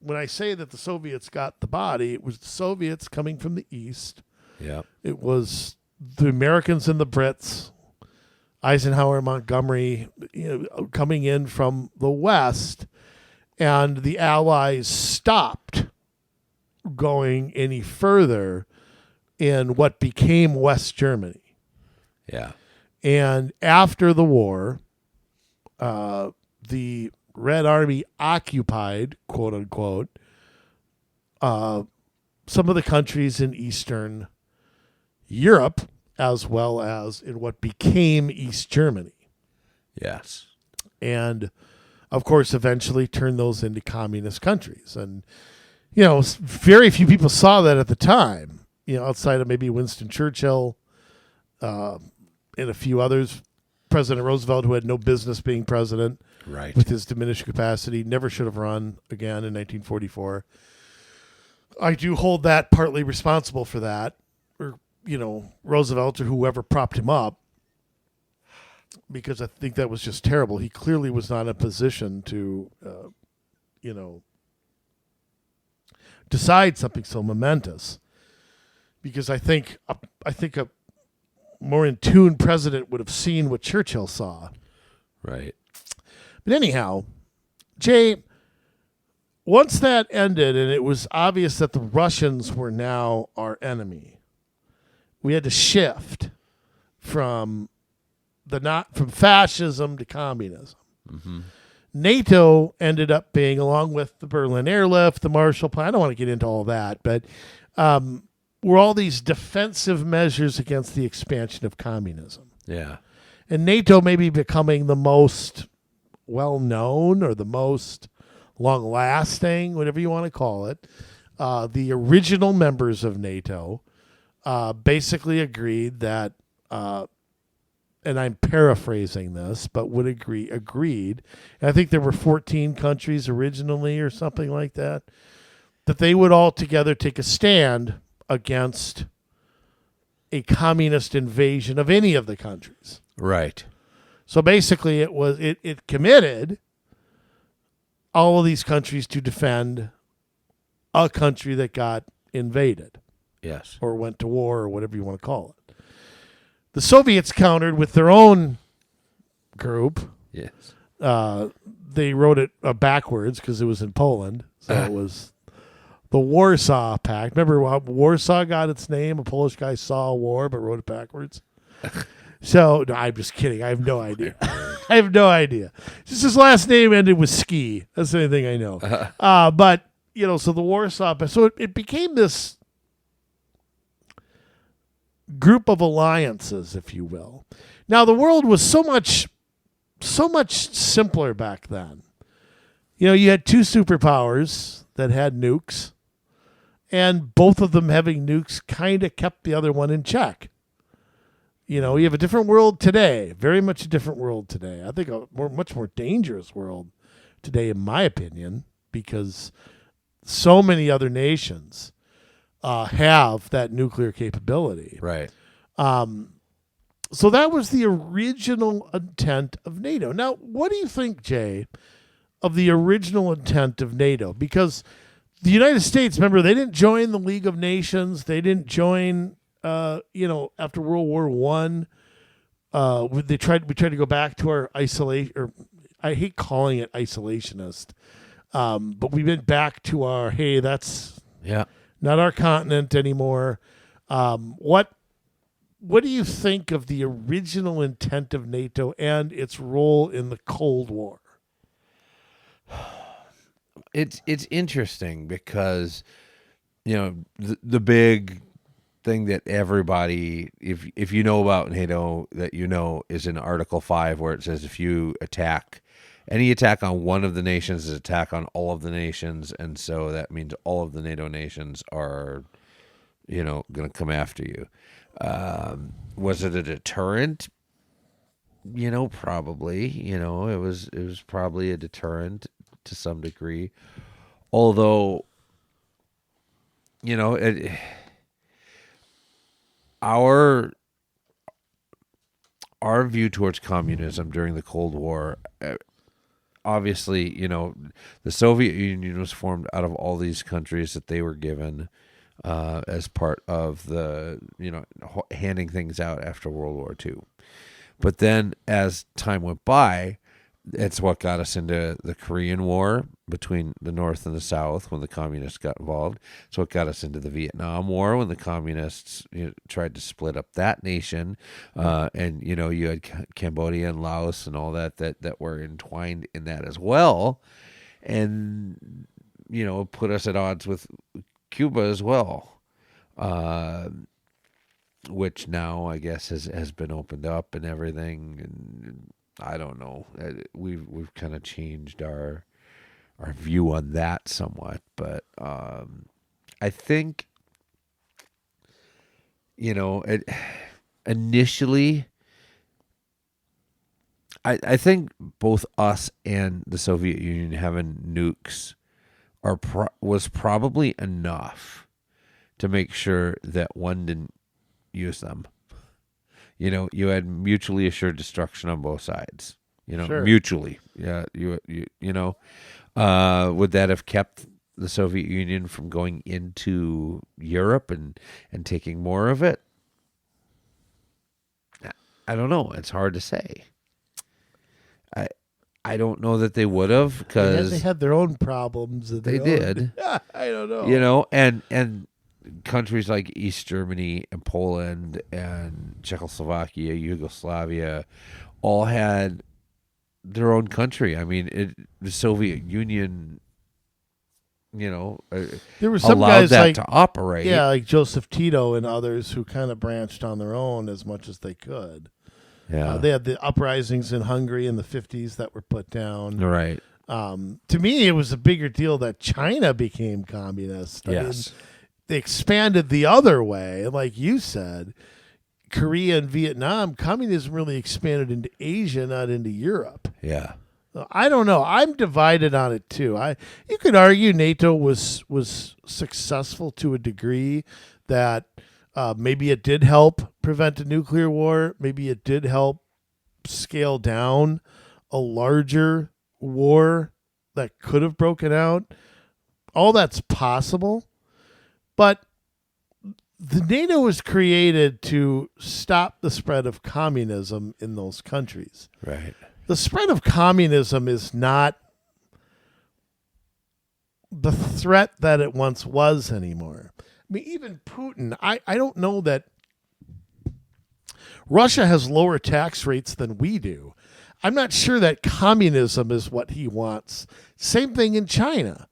when I say that the Soviets got the body, it was the Soviets coming from the East. Yeah. It was the Americans and the Brits Eisenhower, Montgomery, coming in from the West, and the Allies stopped going any further in what became West Germany. Yeah. And after the war, the Red Army occupied, quote unquote, some of the countries in Eastern Europe, as well as in what became East Germany. Yes. And, of course, eventually turned those into communist countries. And, very few people saw that at the time, outside of maybe Winston Churchill and a few others. President Roosevelt, who had no business being president, right, with his diminished capacity, never should have run again in 1944. I do hold that partly responsible for that, or Roosevelt or whoever propped him up, because I think that was just terrible. He clearly was not in a position to, decide something so momentous. Because I think a more in tune president would have seen what Churchill saw. Right. But anyhow, Jay, once that ended and it was obvious that the Russians were now our enemy, we had to shift from fascism to communism. Mm-hmm. NATO ended up being, along with the Berlin Airlift, the Marshall Plan, I don't want to get into all that, but were all these defensive measures against the expansion of communism. Yeah. And NATO may be becoming the most well-known or the most long-lasting, whatever you want to call it. The original members of NATO basically agreed that, and I'm paraphrasing this, but agreed, and I think there were 14 countries originally or something like that they would all together take a stand against a communist invasion of any of the countries. Right. So basically it committed all of these countries to defend a country that got invaded. Yes. Or went to war or whatever you want to call it. The Soviets countered with their own group. Yes. They wrote it backwards because it was in Poland. So it was the Warsaw Pact. Remember how Warsaw got its name? A Polish guy saw a war but wrote it backwards. So, no, I'm just kidding. I have no idea. I have no idea. Just his last name ended with ski. That's the only thing I know. But, so the Warsaw Pact. So it became this group of alliances, if you will. Now, the world was so much simpler back then. You had two superpowers that had nukes, and both of them having nukes kind of kept the other one in check. You have a different world today, very much a different world today. I think a much more dangerous world today, in my opinion, because so many other nations have that nuclear capability. Right. So that was the original intent of NATO. Now, what do you think, Jay, of the original intent of NATO? Because the United States, remember, they didn't join the League of Nations. They didn't join, after World War I. We tried to go back to our isolation, or I hate calling it isolationist, but we went back to our, hey, that's not our continent anymore. What do you think of the original intent of NATO and its role in the Cold War? It's interesting because, the big thing that everybody, if you know about NATO, that is in Article 5, where it says if you any attack on one of the nations is attack on all of the nations, and so that means all of the NATO nations are, going to come after you. Was it a deterrent? Probably. It was probably a deterrent to some degree. Although, our view towards communism during the Cold War, obviously, the Soviet Union was formed out of all these countries that they were given as part of the, handing things out after World War II. But then as time went by, it's what got us into the Korean War between the North and the South when the communists got involved. So it got us into the Vietnam War when the communists tried to split up that nation. And, you had Cambodia and Laos and all that were entwined in that as well. And, put us at odds with Cuba as well. Which now I guess has been opened up and everything. And I don't know. We've kind of changed our view on that somewhat, but I think initially, I think both us and the Soviet Union having nukes was probably enough to make sure that one didn't use them. You had mutually assured destruction on both sides. Sure. Mutually. Yeah. Would that have kept the Soviet Union from going into Europe and taking more of it? I don't know. It's hard to say. I don't know that they would have, because they had their own problems. They did. I don't know. And countries like East Germany and Poland and Czechoslovakia, Yugoslavia, all had their own country. I mean, the Soviet Union, there were some allowed guys that like, to operate. Yeah, like Joseph Tito and others who kind of branched on their own as much as they could. Yeah, they had the uprisings in Hungary in the 50s that were put down. Right. To me, it was a bigger deal that China became communist. Yes. They expanded the other way. Like you said, Korea and Vietnam, communism really expanded into Asia, not into Europe. Yeah. I don't know. I'm divided on it too. You could argue NATO was successful to a degree that maybe it did help prevent a nuclear war. Maybe it did help scale down a larger war that could have broken out. All that's possible. But the NATO was created to stop the spread of communism in those countries. Right. The spread of communism is not the threat that it once was anymore. I mean, even Putin, I don't know that Russia has lower tax rates than we do. I'm not sure that communism is what he wants. Same thing in China.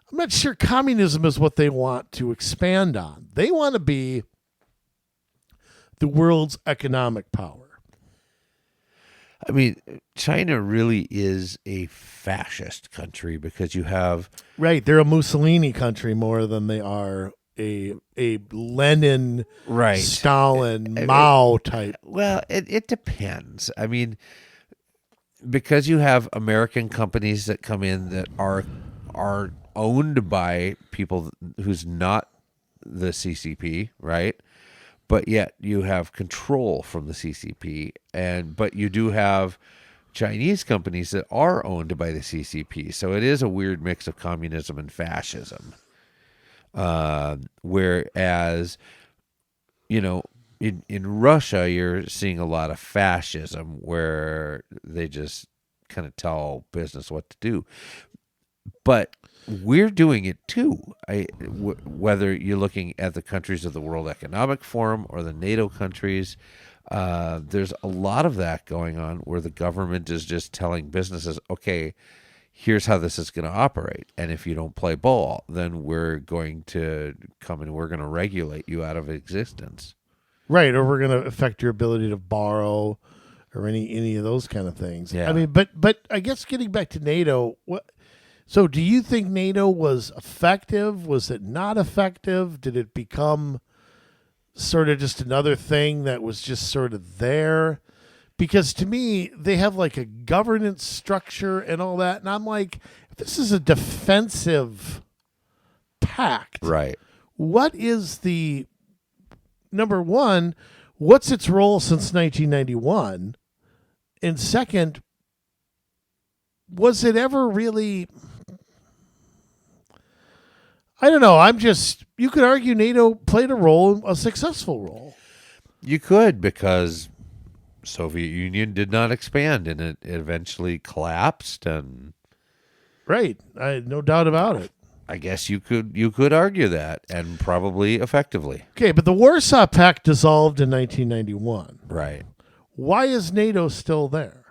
I'm not sure communism is what they want to expand on. They want to be the world's economic power. I mean, China really is a fascist country because you have... Right, they're a Mussolini country more than they are a Lenin, right, Stalin, Mao type. Well, it depends. I mean, because you have American companies that come in that are owned by people who's not the CCP, right? But yet you have control from the CCP, but you do have Chinese companies that are owned by the CCP. So it is a weird mix of communism and fascism. Whereas, in Russia, you're seeing a lot of fascism where they just kind of tell business what to do. But we're doing it too. Whether you're looking at the countries of the World Economic Forum or the NATO countries, there's a lot of that going on where the government is just telling businesses, okay, here's how this is going to operate. And if you don't play ball, then we're going to come and we're going to regulate you out of existence. Right. Or we're going to affect your ability to borrow or any of those kind of things. Yeah. I mean, but I guess getting back to NATO, so do you think NATO was effective? Was it not effective? Did it become sort of just another thing that was just sort of there? Because to me, they have like a governance structure and all that. And I'm like, if this is a defensive pact, right? What is the, number one, what's its role since 1991? And second, was it ever really, I don't know. You could argue NATO played a successful role. You could, because Soviet Union did not expand, and it eventually collapsed. And right, no doubt about it. I guess you could argue that, and probably effectively. Okay, but the Warsaw Pact dissolved in 1991. Right. Why is NATO still there?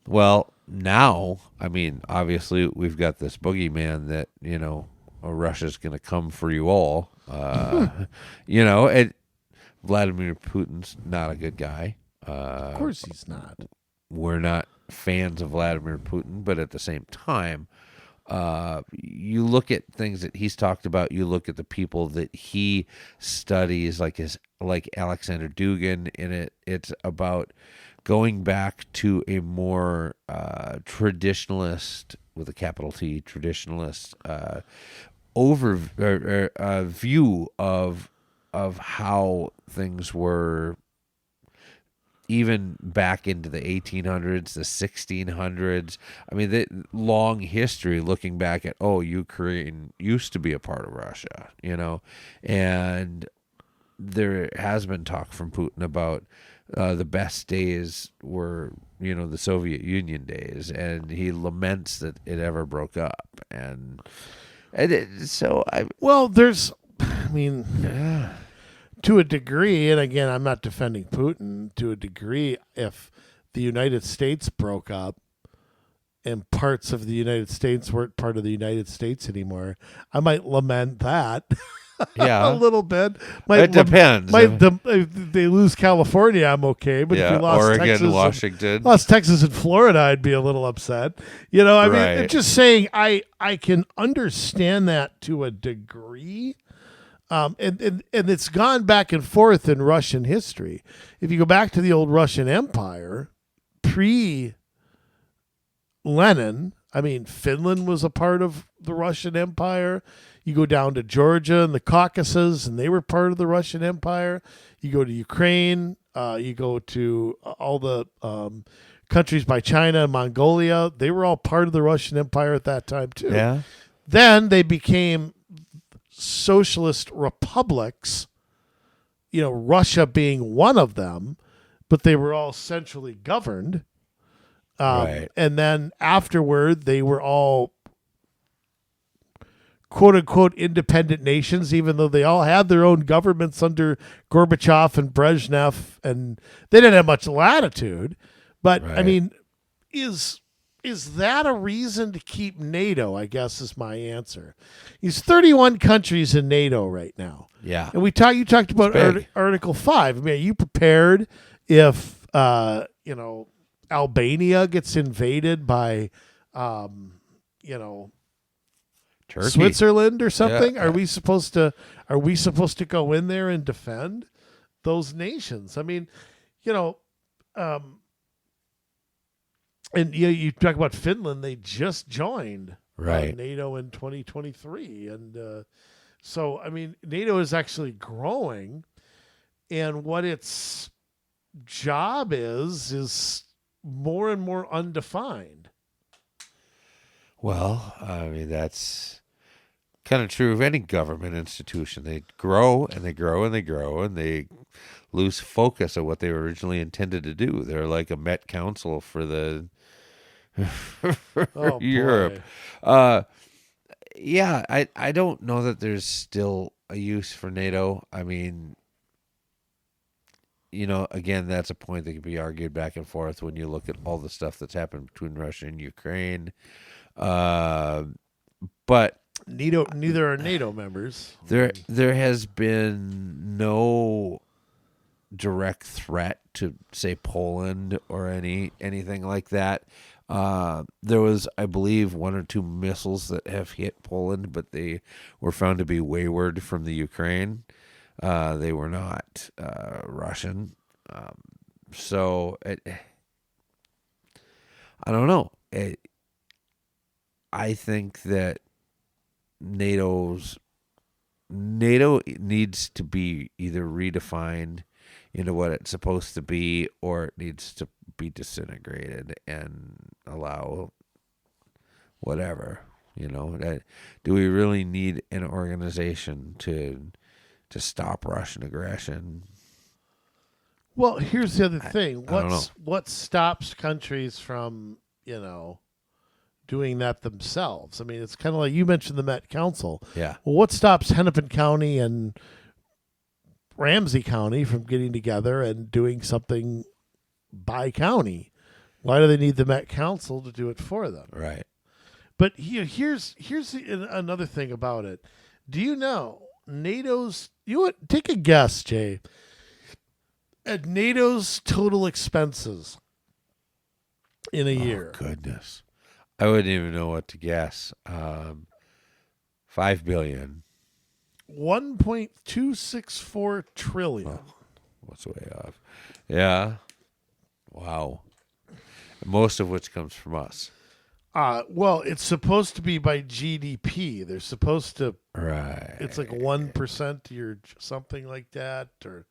Well, now, I mean, obviously, we've got this boogeyman that, Russia's going to come for you all. Vladimir Putin's not a good guy. Of course he's not. We're not fans of Vladimir Putin, but at the same time, you look at things that he's talked about. You look at the people that he studies, like Alexander Dugin. In it's about going back to a more traditionalist, with a capital T, traditionalist view of how things were, even back into the 1800s, the 1600s. I mean, the long history looking back at, Ukraine used to be a part of Russia, and there has been talk from Putin about the best days were, the Soviet Union days, and he laments that it ever broke up. To a degree, and again, I'm not defending Putin, to a degree, if the United States broke up and parts of the United States weren't part of the United States anymore, I might lament that. Yeah. A little bit. It depends. If they lose California, I'm okay. But if we lost Oregon, Texas, Washington, lost Texas and Florida, I'd be a little upset. I mean, Right. just saying, I can understand that to a degree. And it's gone back and forth in Russian history. If you go back to the old Russian Empire, pre-Lenin, I mean, Finland was a part of the Russian Empire. You go down to Georgia and the Caucasus, and they were part of the Russian Empire. You go to Ukraine. You go to all the countries by China and Mongolia. They were all part of the Russian Empire at that time, too. Yeah. Then they became socialist republics, Russia being one of them, but they were all centrally governed. Right. And then afterward, they were all quote unquote independent nations, even though they all had their own governments under Gorbachev and Brezhnev, and they didn't have much latitude. But Right. I mean, is that a reason to keep NATO? I guess is my answer. There's 31 countries in NATO right now. Yeah. And you talked about Article 5. I mean, are you prepared if Albania gets invaded by Turkey. Switzerland or something? Yeah. Are we supposed to go in there and defend those nations? I mean, and you talk about Finland, they just joined Right. NATO in 2023. And so, I mean, NATO is actually growing, and what its job is more and more undefined. Well, I mean, that's kind of true of any government institution. They grow and they grow and they grow, and they lose focus of what they were originally intended to do. They're like a Met Council for the Europe. Yeah, I don't know that there's still a use for NATO. I mean, again, that's a point that can be argued back and forth when you look at all the stuff that's happened between Russia and Ukraine. But Neither are NATO members. There has been no direct threat to, say, Poland or anything like that. There was, I believe, 1 or 2 missiles that have hit Poland, but they were found to be wayward from the Ukraine. They were not Russian. So I don't know. I think that NATO needs to be either redefined into what it's supposed to be, or it needs to be disintegrated and allow whatever. Do we really need an organization to stop Russian aggression? Well, here's the other thing. I don't know. What stops countries from, doing that themselves? I mean, it's kind of like you mentioned the Met Council. Yeah. Well, what stops Hennepin County and Ramsey County from getting together and doing something by county? Why do they need the Met Council to do it for them? Right. But here's another thing about it. Do you know NATO's? Take a guess, Jay. At NATO's total expenses in a year. Goodness, I wouldn't even know what to guess. $5 billion. 1.264 trillion. Oh, what's way off? Yeah. Wow. Most of which comes from us. Well, it's supposed to be by GDP. They're supposed to. Right. It's like 1% or something like that, or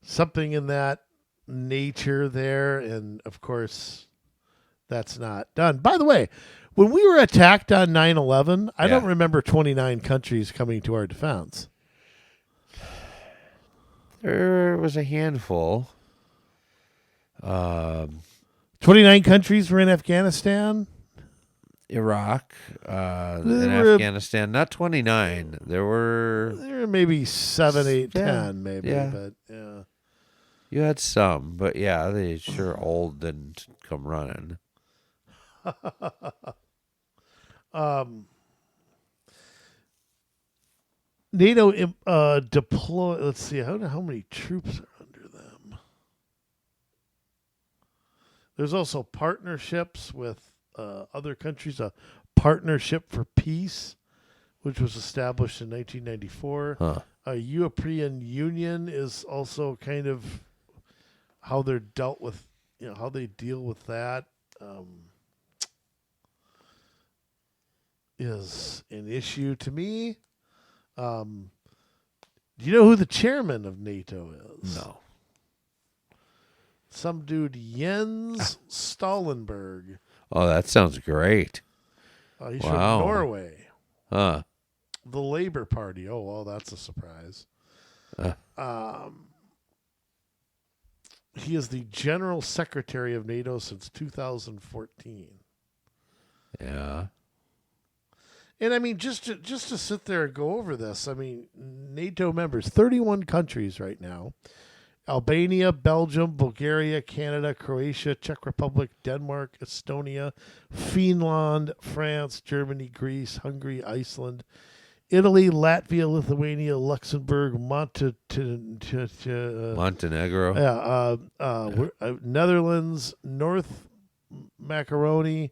something in that nature there. And of course, that's not done. By the way, when we were attacked on 9/11, I don't remember 29 countries coming to our defense. There was a handful. 29 countries were in Afghanistan. Iraq, and Afghanistan. Not 29. There were maybe 7, 8, 10, maybe. Yeah. But yeah. You had some, but yeah, they sure old didn't come running. NATO deploy. Let's see how many troops are under them. There's also partnerships with other countries. A partnership for peace, which was established in 1994. Huh. A European Union is also kind of how they're dealt with. How they deal with that. Is an issue to me. Do you know who the chairman of NATO is? No. Some dude, Jens Stoltenberg. Oh, that sounds great. He's from Norway. Huh. The Labour Party. Oh, well, that's a surprise. He is the General Secretary of NATO since 2014. Yeah. And I mean, just to sit there and go over this, I mean, NATO members, 31 countries right now. Albania, Belgium, Bulgaria, Canada, Croatia, Czech Republic, Denmark, Estonia, Finland, France, Germany, Greece, Hungary, Iceland, Italy, Latvia, Lithuania, Luxembourg, Montenegro. Netherlands, North Macaroni,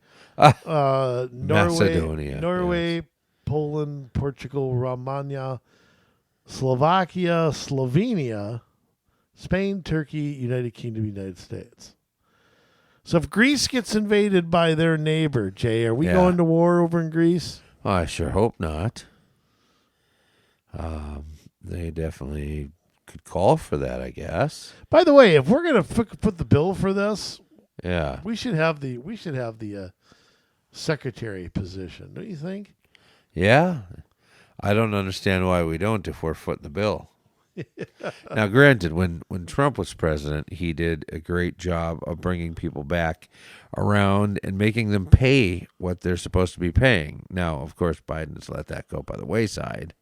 Norway, yes. Poland, Portugal, Romania, Slovakia, Slovenia, Spain, Turkey, United Kingdom, United States. So if Greece gets invaded by their neighbor, Jay, are we going to war over in Greece? Oh, I sure hope not. They definitely could call for that, I guess. By the way, if we're going to put the bill for this, we should have the secretary position, don't you think? Yeah. I don't understand why we don't if we're footing the bill. Now, granted, when Trump was president, he did a great job of bringing people back around and making them pay what they're supposed to be paying. Now, of course, Biden has let that go by the wayside.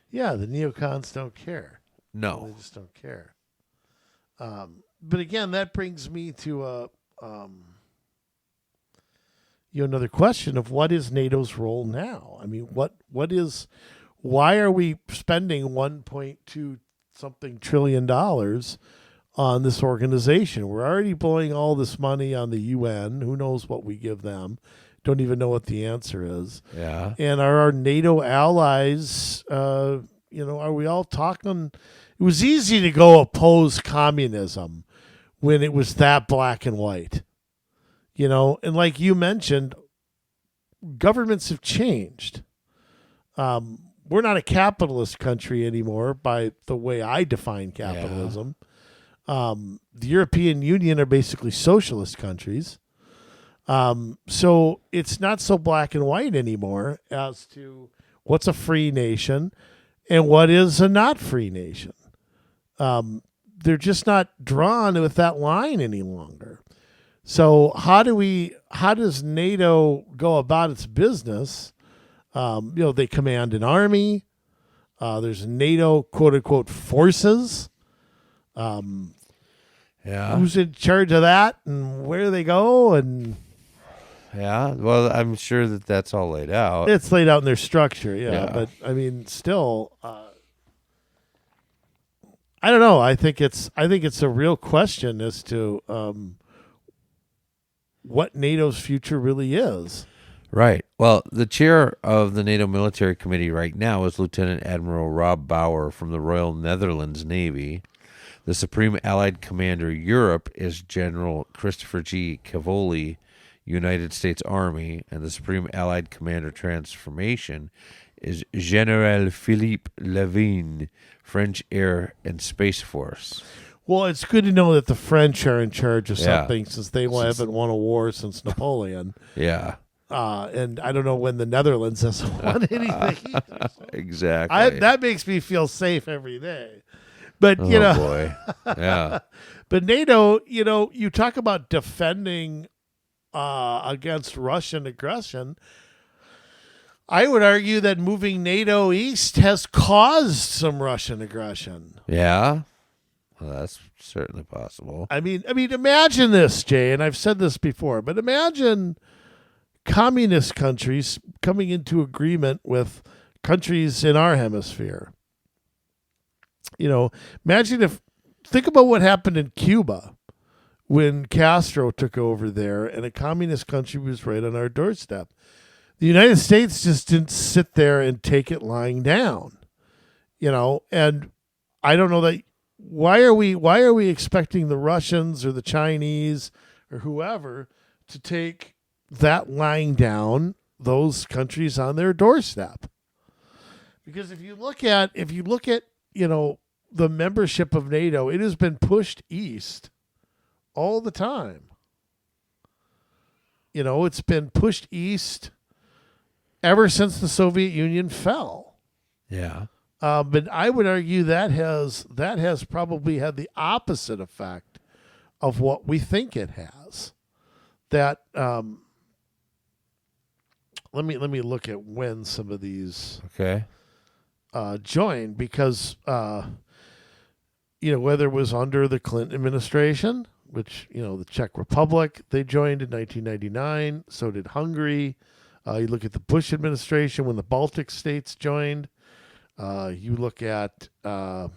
Yeah, the neocons don't care. No. They just don't care. But again, that brings me to another question of what is NATO's role now? I mean, why are we spending 1.2 something trillion on this organization? We're already blowing all this money on the UN. Who knows what we give them? Don't even know what the answer is. Yeah. And are our NATO allies, are we all talking? It was easy to go oppose communism when it was that black and white, and like you mentioned, governments have changed. We're not a capitalist country anymore by the way I define capitalism. The European Union are basically socialist countries. So it's not so black and white anymore as to what's a free nation and what is a not free nation. They're just not drawn with that line any longer. So how does NATO go about its business? They command an army. There's NATO quote unquote forces. Who's in charge of that and where do they go? And well, I'm sure that's all laid out. It's laid out in their structure. But I mean, still, I don't know. I think it's a real question as to what NATO's future really is. Right. Well, the chair of the NATO Military Committee right now is Lieutenant Admiral Rob Bauer from the Royal Netherlands Navy. The Supreme Allied Commander Europe is General Christopher G. Cavoli, United States Army, and the Supreme Allied Commander Transformation is General Philippe Lavigne, French Air and Space Force. Well, it's good to know that the French are in charge of something since they haven't won a war since Napoleon. Yeah. And I don't know when the Netherlands has won anything either. So. Exactly. That makes me feel safe every day. But, boy. Yeah. But NATO, you talk about defending against Russian aggression. I would argue that moving NATO east has caused some Russian aggression. Yeah. Well, that's certainly possible. I mean, imagine this, Jay, and I've said this before, but imagine communist countries coming into agreement with countries in our hemisphere. Think about what happened in Cuba when Castro took over there and a communist country was right on our doorstep. The United States just didn't sit there and take it lying down, and I don't know that. Why are we expecting the Russians or the Chinese or whoever to take that lying down those countries on their doorstep? Because if you look at the membership of NATO, it has been pushed east all the time. It's been pushed east ever since the Soviet Union fell. Yeah. But I would argue that has probably had the opposite effect of what we think it has. That let me look at when some of these joined, because whether it was under the Clinton administration, which the Czech Republic, they joined in 1999. So did Hungary. You look at the Bush administration when the Baltic states joined. You look at, I'm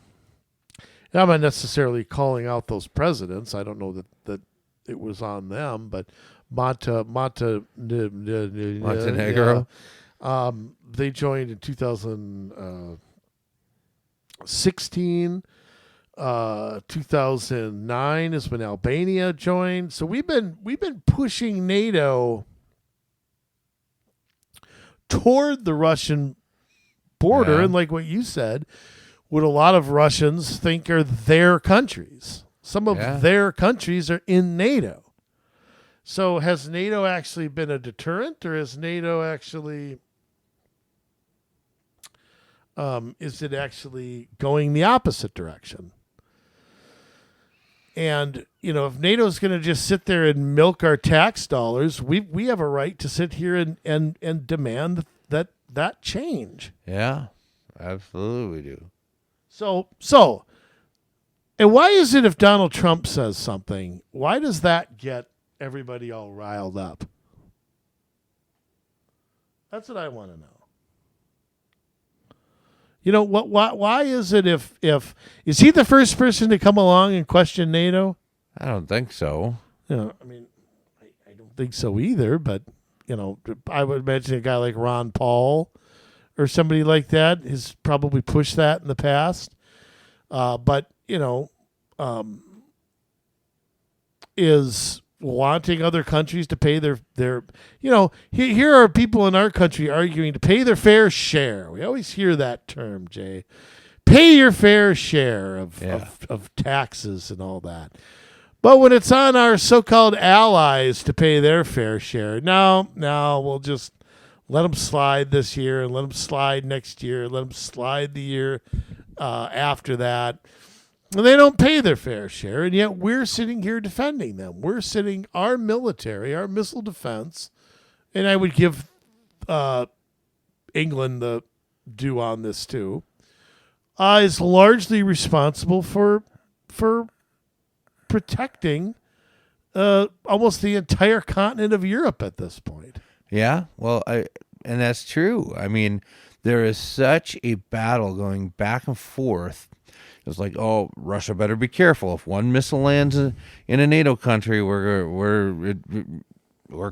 not necessarily calling out those presidents. I don't know that it was on them, but Montenegro. They joined in 2016. 2009 is when Albania joined. So we've been pushing NATO toward the Russian border, and like what you said, what a lot of Russians think are their countries. Some of their countries are in NATO. So has NATO actually been a deterrent, or has NATO actually is it actually going the opposite direction? And if NATO's going to just sit there and milk our tax dollars, we have a right to sit here and demand that change. Yeah, absolutely we do. So, and why is it if Donald Trump says something, why does that get everybody all riled up? That's what I want to know. Why is it if is he the first person to come along and question NATO? I don't think so. I don't think so either, but I would imagine a guy like Ron Paul or somebody like that has probably pushed that in the past. But is wanting other countries to pay their here are people in our country arguing to pay their fair share. We always hear that term, Jay. Pay your fair share of taxes and all that. But when it's on our so-called allies to pay their fair share, no, we'll just let them slide this year and let them slide next year, let them slide the year after that. And they don't pay their fair share, and yet we're sitting here defending them. We're sitting, our military, our missile defense, and I would give England the due on this too, is largely responsible for protecting almost the entire continent of Europe at this point. Yeah, well, and that's true. I mean, there is such a battle going back and forth. It's like, oh, Russia better be careful. If one missile lands in a NATO country, we're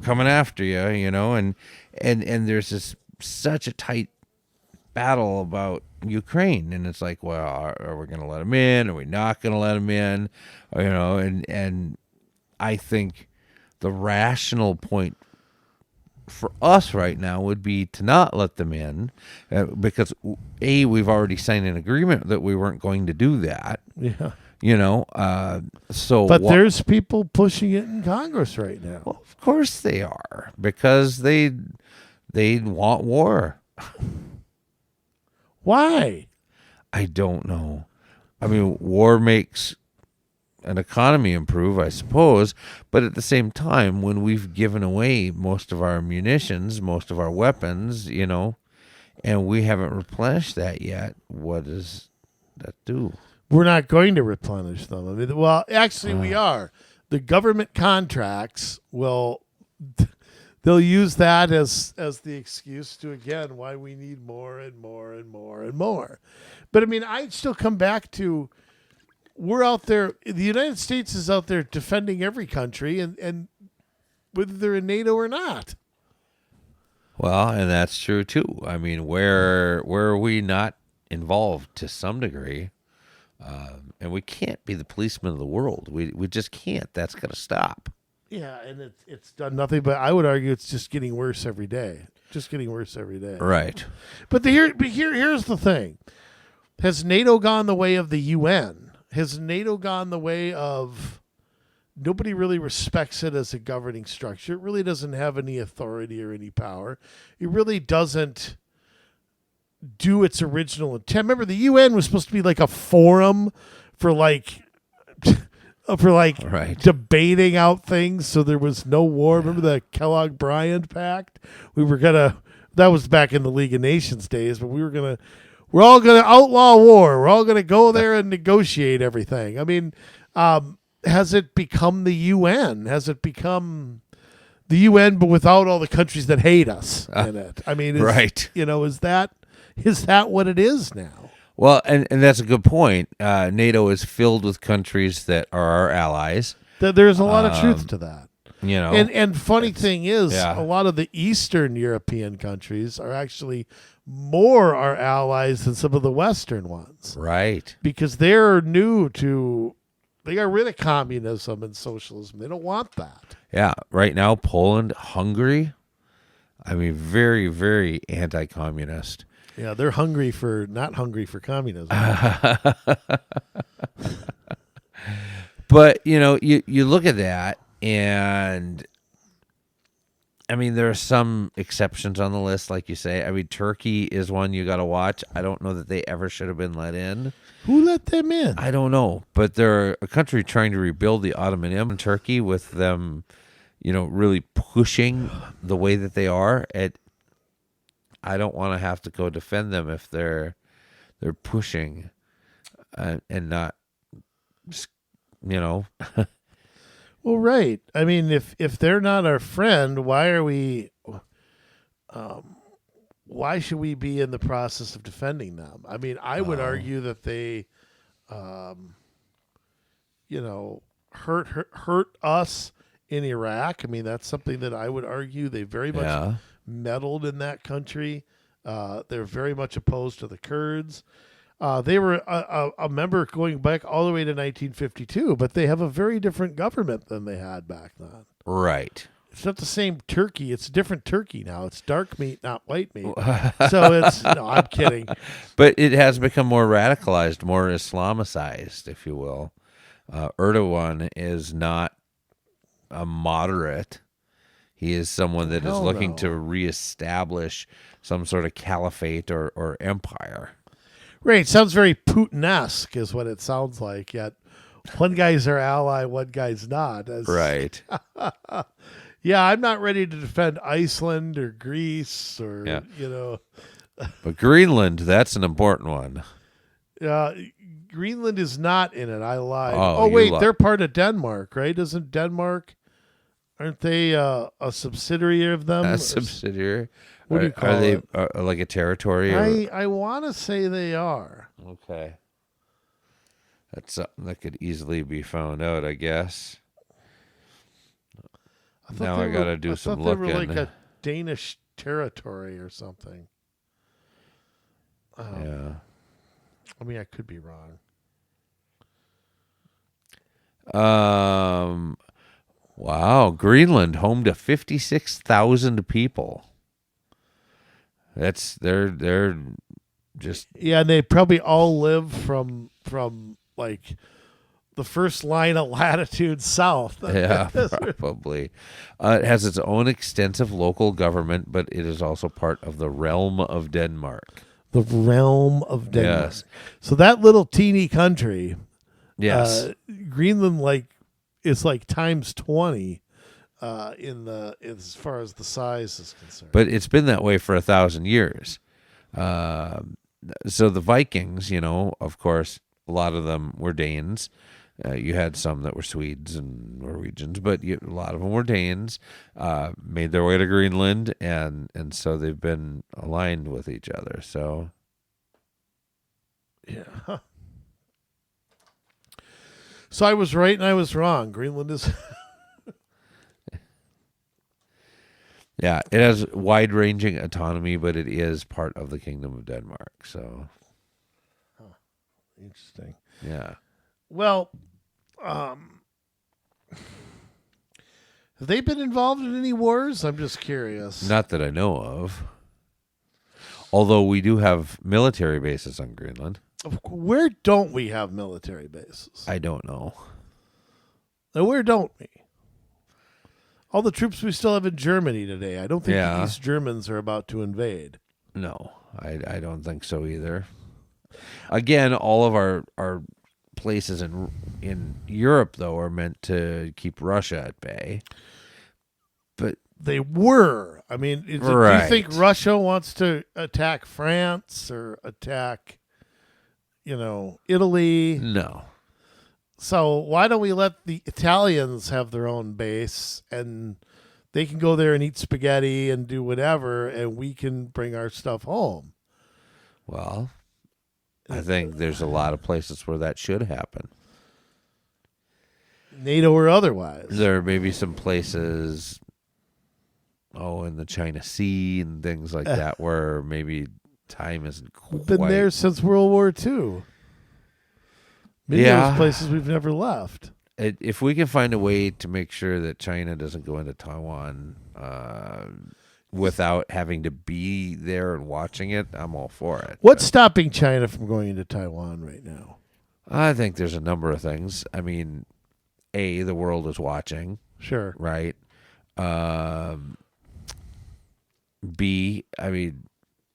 coming after you, you know. And there's this such a tight battle about Ukraine, and it's like, well, are we going to let them in? Are we not going to let them in? You know, and I think the rational point for us right now would be to not let them in, because we've already signed an agreement that we weren't going to do that. Yeah, you know. But there's people pushing it in Congress right now. Well, of course they are, because they want war. Why? I don't know. I mean, war makes an economy improve, I suppose, but at the same time, when we've given away most of our munitions, most of our weapons, you know, and we haven't replenished that yet, what does that do? We're not going to replenish them. I mean, well, actually, we are. The government contracts they'll use that as the excuse to, again, why we need more and more and more and more. But I mean, I'd still come back to, we're out there, the United States is out there defending every country, and whether they're in NATO or not. Well, and that's true too. I mean, where are we not involved to some degree? And we can't be the policeman of the world. We just can't. That's got to stop. Yeah, and it's done nothing, but I would argue it's just getting worse every day. Just getting worse every day. Right. But here's the thing. Has NATO gone the way of the UN? Has NATO gone the way of nobody really respects it as a governing structure? It really doesn't have any authority or any power. It really doesn't do its original intent. Remember, the UN was supposed to be like a forum for right. Debating out things so there was no war. Remember the Kellogg-Briand Pact? That was back in the League of Nations days, but we're all going to outlaw war. We're all going to go there and negotiate everything. I mean, has it become the UN? Has it become the UN, but without all the countries that hate us in it? I mean, right. You know, is that what it is now? Well, and that's a good point. NATO is filled with countries that are our allies. There's a lot of truth to that. You know, and funny thing is, a lot of the Eastern European countries are actually more our allies than some of the Western ones. Right. Because they got rid of communism and socialism. They don't want that. Yeah. Right now, Poland, Hungary, I mean, very, very anti-communist. Yeah, they're not hungry for communism. But, you know, you look at that, and I mean, there are some exceptions on the list, like you say. I mean, Turkey is one you got to watch. I don't know that they ever should have been let in. Who let them in? I don't know. But they're a country trying to rebuild the Ottoman Empire in Turkey, with them, you know, really pushing the way that they are. I don't want to have to go defend them if they're pushing and not, you know. Well, right. I mean, if they're not our friend, why are we? Why should we be in the process of defending them? I mean, I would argue that they, you know, hurt us in Iraq. I mean, that's something that I would argue they very much meddled in that country. They're very much opposed to the Kurds. They were a member going back all the way to 1952, but they have a very different government than they had back then. Right. It's not the same turkey. It's a different turkey now. It's dark meat, not white meat. So no, I'm kidding. But it has become more radicalized, more Islamicized, if you will. Erdogan is not a moderate. He is someone that is looking to reestablish some sort of caliphate or empire. Right. Sounds very Putin-esque is what it sounds like. Yet one guy's our ally, one guy's not. Right. Yeah, I'm not ready to defend Iceland or Greece or, But Greenland, that's an important one. Greenland is not in it. I lied. Oh, Wait, they're part of Denmark, right? Aren't they a subsidiary of them? A subsidiary? What do you call it? Are they like a territory? I want to say they are. Okay. That's something that could easily be found out, I guess. Now I got to do some looking. They were like a Danish territory or something. Yeah. I mean, I could be wrong. Wow, Greenland, home to 56,000 people. They're just and they probably all live from like the first line of latitude south. Yeah, probably. It has its own extensive local government, but it is also part of the realm of Denmark. The realm of Denmark. Yes. So that little teeny country, yes, Greenland, it's like times 20 as far as the size is concerned. But it's been that way for 1,000 years. So the Vikings, of course, a lot of them were Danes. You had some that were Swedes and Norwegians, but a lot of them were Danes, made their way to Greenland, and so they've been aligned with each other. So, yeah. So I was right and I was wrong. Greenland is... Yeah, it has wide-ranging autonomy, but it is part of the Kingdom of Denmark. So, interesting. Yeah. Well, have they been involved in any wars? I'm just curious. Not that I know of. Although we do have military bases on Greenland. Where don't we have military bases? I don't know. Now, where don't we? All the troops we still have in Germany today. I don't think the East Germans are about to invade. No, I don't think so either. Again, all of our places in Europe, though, are meant to keep Russia at bay. But they were. I mean, do you think Russia wants to attack France or attack, Italy? No. So why don't we let the Italians have their own base and they can go there and eat spaghetti and do whatever, and we can bring our stuff home? Well, I think there's a lot of places where that should happen. NATO or otherwise. There may be some places, in the China Sea and things like that, where maybe time isn't quite... Been there since World War II. Maybe those places we've never left. If we can find a way to make sure that China doesn't go into Taiwan without having to be there and watching it, I'm all for it. What's stopping China from going into Taiwan right now? I think there's a number of things. I mean, A, the world is watching. Sure. Right? B, I mean,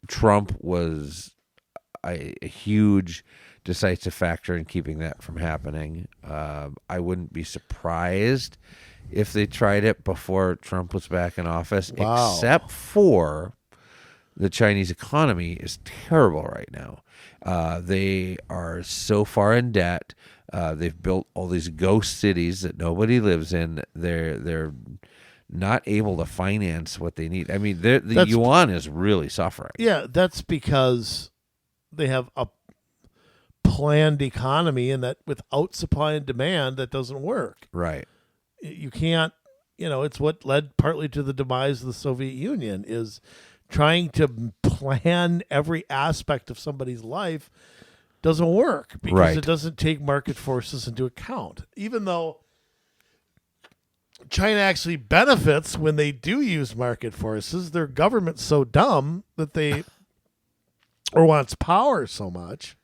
Trump was a huge decisive factor in keeping that from happening. I wouldn't be surprised if they tried it before Trump was back in office, except for the Chinese economy is terrible right now. They are so far in debt. They've built all these ghost cities that nobody lives in. They're not able to finance what they need. I mean, the yuan is really suffering. Yeah, that's because they have a planned economy, and that without supply and demand, that doesn't work. Right. You can't, it's what led partly to the demise of the Soviet Union, is trying to plan every aspect of somebody's life doesn't work because it doesn't take market forces into account. Even though China actually benefits when they do use market forces, their government's so dumb that wants power so much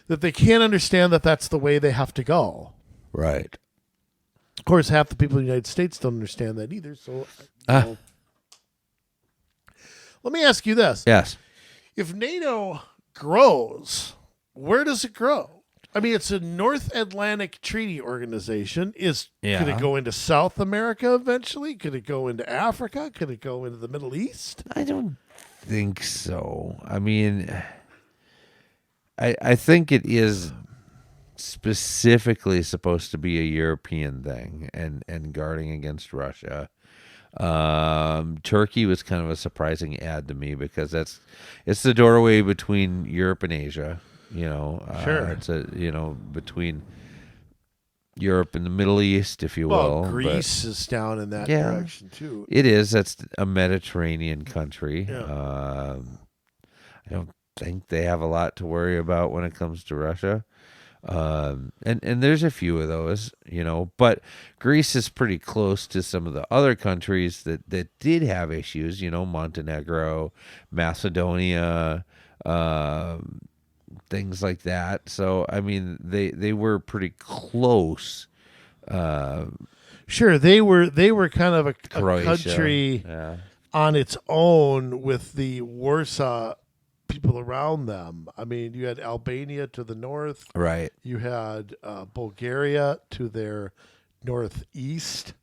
that they can't understand that that's the way they have to go. Right. Of course, half the people in the United States don't understand that either. So, let me ask you this. Yes. If NATO grows, where does it grow? I mean, it's a North Atlantic Treaty Organization. Could it go into South America eventually? Could it go into Africa? Could it go into the Middle East? I don't think so. I mean, I think it is specifically supposed to be a European thing and guarding against Russia. Turkey was kind of a surprising add to me because it's the doorway between Europe and Asia. Sure. It's between Europe and the Middle East, if you will. Well, Greece is down in that direction too. It is. That's a Mediterranean country. Yeah. I don't think they have a lot to worry about when it comes to Russia. And there's a few of those, but Greece is pretty close to some of the other countries that did have issues, Montenegro, Macedonia, things like that. So, I mean, they were pretty close. Sure, they were kind of a Croatia, country on its own with the Warsaw people around them. I mean, you had Albania to the north. Right. You had Bulgaria to their northeast.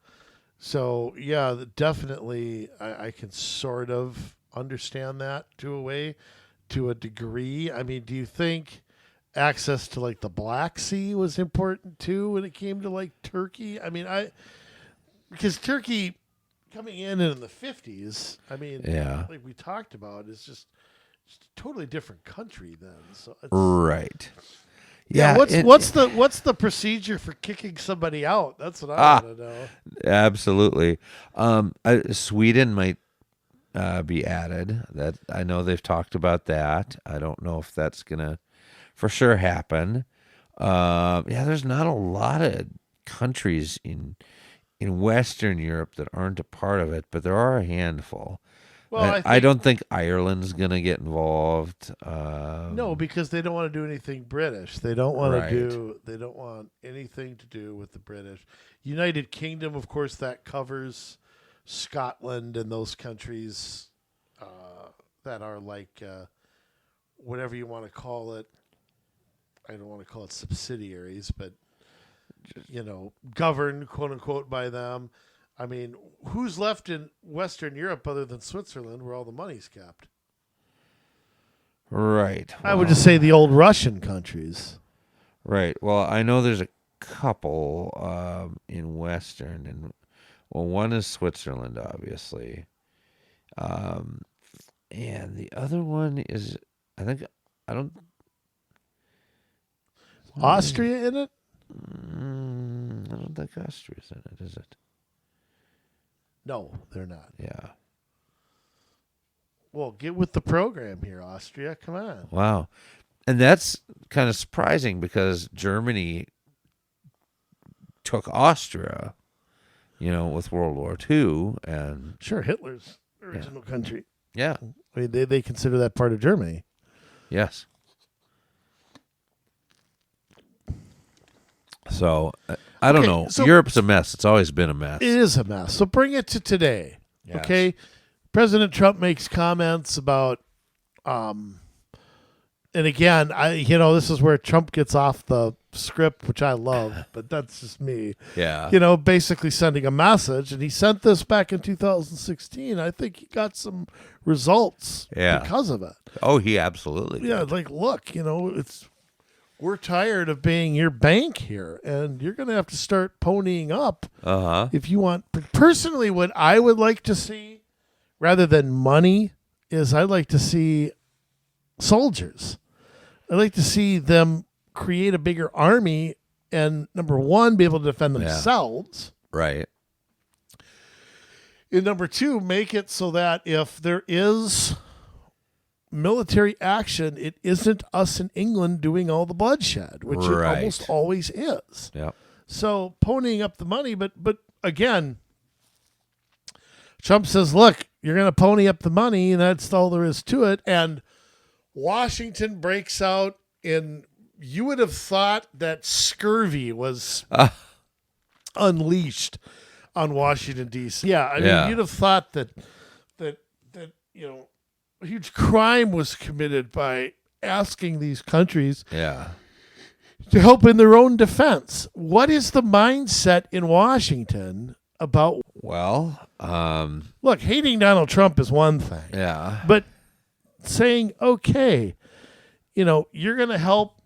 So, yeah, definitely I can sort of understand that to a degree. I mean, do you think access to like the Black Sea was important too when it came to like Turkey? I mean, because Turkey coming in the 50s, I mean, like we talked about, is just a totally different country then. So right. Yeah. What's the procedure for kicking somebody out? That's what I want to know. Absolutely. Sweden might be added. That I know they've talked about that. I don't know if that's gonna for sure happen. There's not a lot of countries in Western Europe that aren't a part of it, but there are a handful. Well, I don't think Ireland's gonna get involved. No, because they don't want to do anything British. They don't want They don't want anything to do with the British. United Kingdom, of course, that covers Scotland and those countries that are like whatever you want to call it. I don't want to call it subsidiaries, but governed, quote unquote, by them. I mean, who's left in Western Europe other than Switzerland where all the money's kept? Right. Well, I would just say the old Russian countries. Right. Well, I know there's a couple in Western, and one is Switzerland, obviously. And the other one is, Austria in it? I don't think Austria's in it, is it? No, they're not. Yeah. Well, get with the program here, Austria. Come on. Wow. And that's kind of surprising because Germany took Austria, with World War II. And sure, Hitler's original country. Yeah. I mean, they consider that part of Germany. Yes. So, I don't know. So, Europe's a mess. It's always been a mess. It is a mess. So bring it to today. Yes. Okay? President Trump makes comments about, and again, this is where Trump gets off the script, which I love, but that's just me. Yeah. Basically sending a message, and he sent this back in 2016. I think he got some results because of it. Oh, he absolutely did. Yeah, like, look, we're tired of being your bank here, and you're going to have to start ponying up if you want. Personally, what I would like to see, rather than money, is I'd like to see soldiers. I'd like to see them create a bigger army and, number one, be able to defend themselves. Right. And number two, make it so that if there is military action, it isn't us in England doing all the bloodshed, which it almost always is. Yeah. So ponying up the money, but again, Trump says, look, you're going to pony up the money, and that's all there is to it. And Washington breaks out in, you would have thought that scurvy was unleashed on Washington D.C. Yeah, I mean, you'd have thought that a huge crime was committed by asking these countries to help in their own defense. What is the mindset in Washington about? Well, look, hating Donald Trump is one thing. Yeah. But saying, okay, you're going to help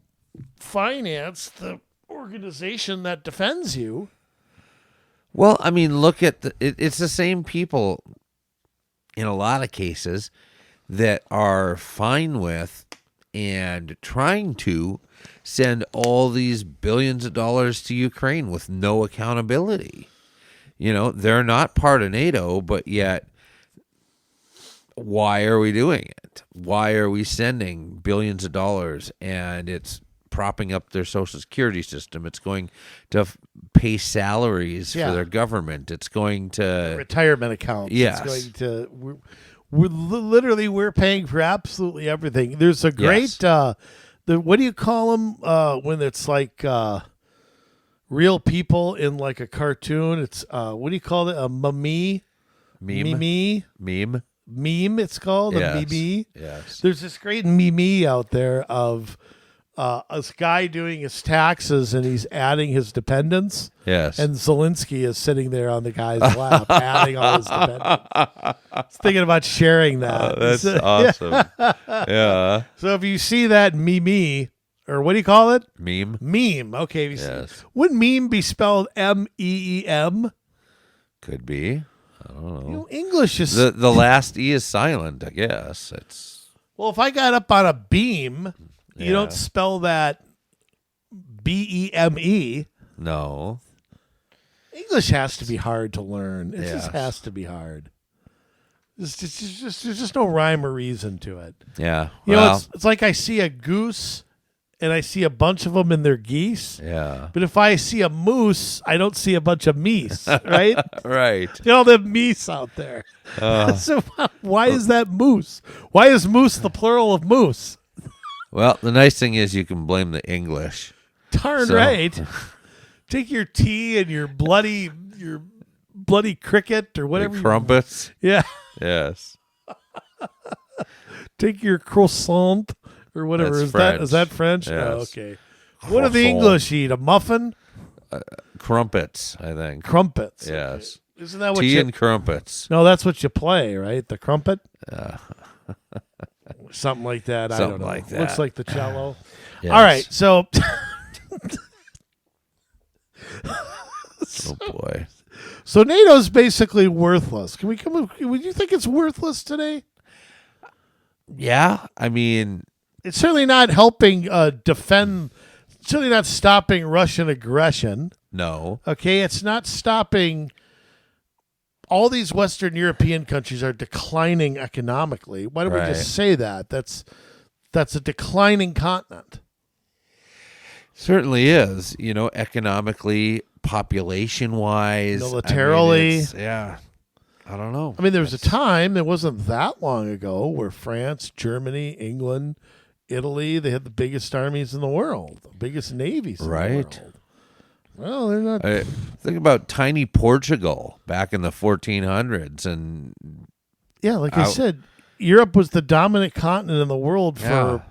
finance the organization that defends you. Well, I mean, look at it's the same people in a lot of cases that are fine with and trying to send all these billions of dollars to Ukraine with no accountability. They're not part of NATO, but yet why are we doing it? Why are we sending billions of dollars? And it's propping up their social security system. It's going to pay salaries for their government. It's going to retirement accounts. Yes. It's going to we're paying for absolutely everything. There's a great what do you call them when it's like real people in like a cartoon? It's what do you call it? A meme. Meme, it's called a meme. Yes. There's this great meme out there of a guy doing his taxes and he's adding his dependents. Yes. And Zelensky is sitting there on the guy's lap adding all his dependents. I was thinking about sharing that. That's awesome. Yeah. So if you see that meme, or what do you call it? Meme. Okay. Yes. Would meme be spelled MEEM? Could be. I don't know. English is the last E is silent, I guess. It's well, if I got up on a beam, you don't spell that BEME. No. English has to be hard to learn. It just has to be hard. There's just no rhyme or reason to it. Yeah. It's like I see a goose and I see a bunch of them in their geese. Yeah. But if I see a moose, I don't see a bunch of meese, right? Right. The meese out there. So why is that moose? Why is moose the plural of moose? Well, the nice thing is you can blame the English. Darn right. Take your tea and your bloody cricket or whatever. Your crumpets. Yeah. Yes. Take your croissant or whatever. That's Is that French? Yes. Oh, okay. What do the English eat? A muffin? Crumpets, I think. Crumpets. Yes. Okay. Isn't that what tea and crumpets? No, that's what you play, right? The crumpet? Something like that. I don't know. Like that. Looks like the cello. Yes. All right. So. Oh boy. So NATO's basically worthless. Would you think it's worthless today? Yeah. I mean, it's certainly not helping defend. Certainly not stopping Russian aggression. No. Okay. It's not stopping. All these Western European countries are declining economically. Why don't we just say that? That's a declining continent. Certainly is, economically, population-wise. Militarily. I don't know. I mean, there was a time, it wasn't that long ago, where France, Germany, England, Italy, they had the biggest armies in the world, the biggest navies in the world. Well, they're not. Think about tiny Portugal back in the 1400s. And like I said, Europe was the dominant continent in the world for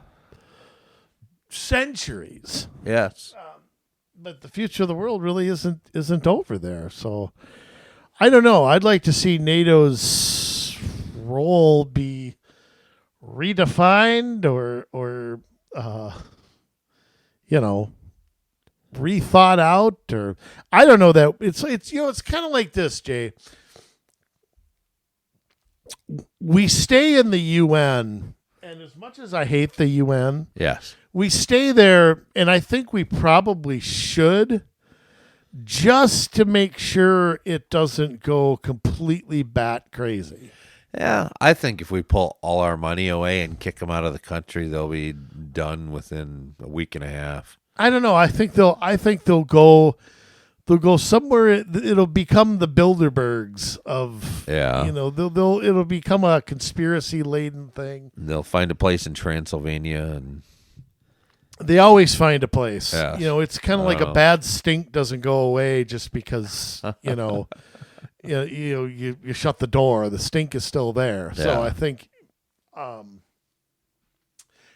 centuries. Yes. But the future of the world really isn't over there. So I don't know. I'd like to see NATO's role be redefined or rethought out, or I don't know that it's kind of like this, Jay. We stay in the UN, and as much as I hate the UN, yes, we stay there, and I think we probably should, just to make sure it doesn't go completely bat crazy. Yeah, I think if we pull all our money away and kick them out of the country, they'll be done within a week and a half. I don't know. I think they'll go somewhere. It'll become the Bilderbergs of it'll become a conspiracy laden thing. They'll find a place in Transylvania and They always find a place. Yes. It's kind of like a bad stink doesn't go away just because, you shut the door. The stink is still there. Yeah. So I think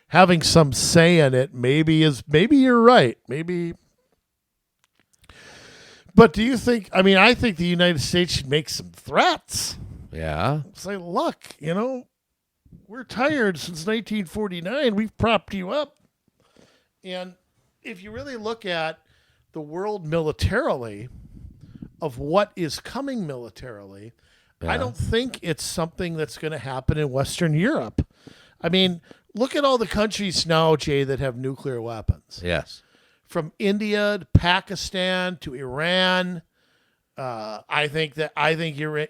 having some say in it maybe you're right. Maybe. But do you think, I think the United States should make some threats. Yeah. Say, look, we're tired since 1949. We've propped you up. And if you really look at the world militarily, of what is coming militarily, I don't think it's something that's going to happen in Western Europe. Look at all the countries now, Jay, that have nuclear weapons. Yes. From India to Pakistan to Iran. I think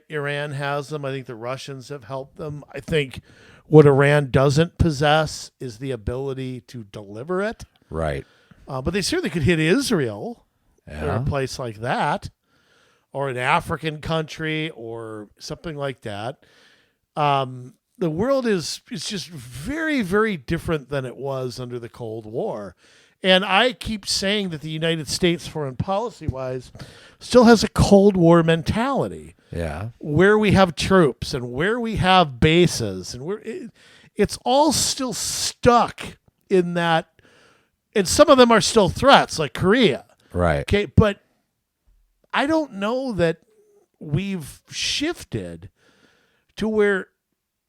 Iran has them. I think the Russians have helped them. I think what Iran doesn't possess is the ability to deliver it. Right. But they certainly could hit Israel or a place like that, or an African country or something like that. The world is just very, very different than it was under the Cold War. And I keep saying that the United States, foreign policy-wise, still has a Cold War mentality. Yeah. Where we have troops and where we have bases. And it's all still stuck in that. And some of them are still threats, like Korea. Right. Okay, but I don't know that we've shifted to where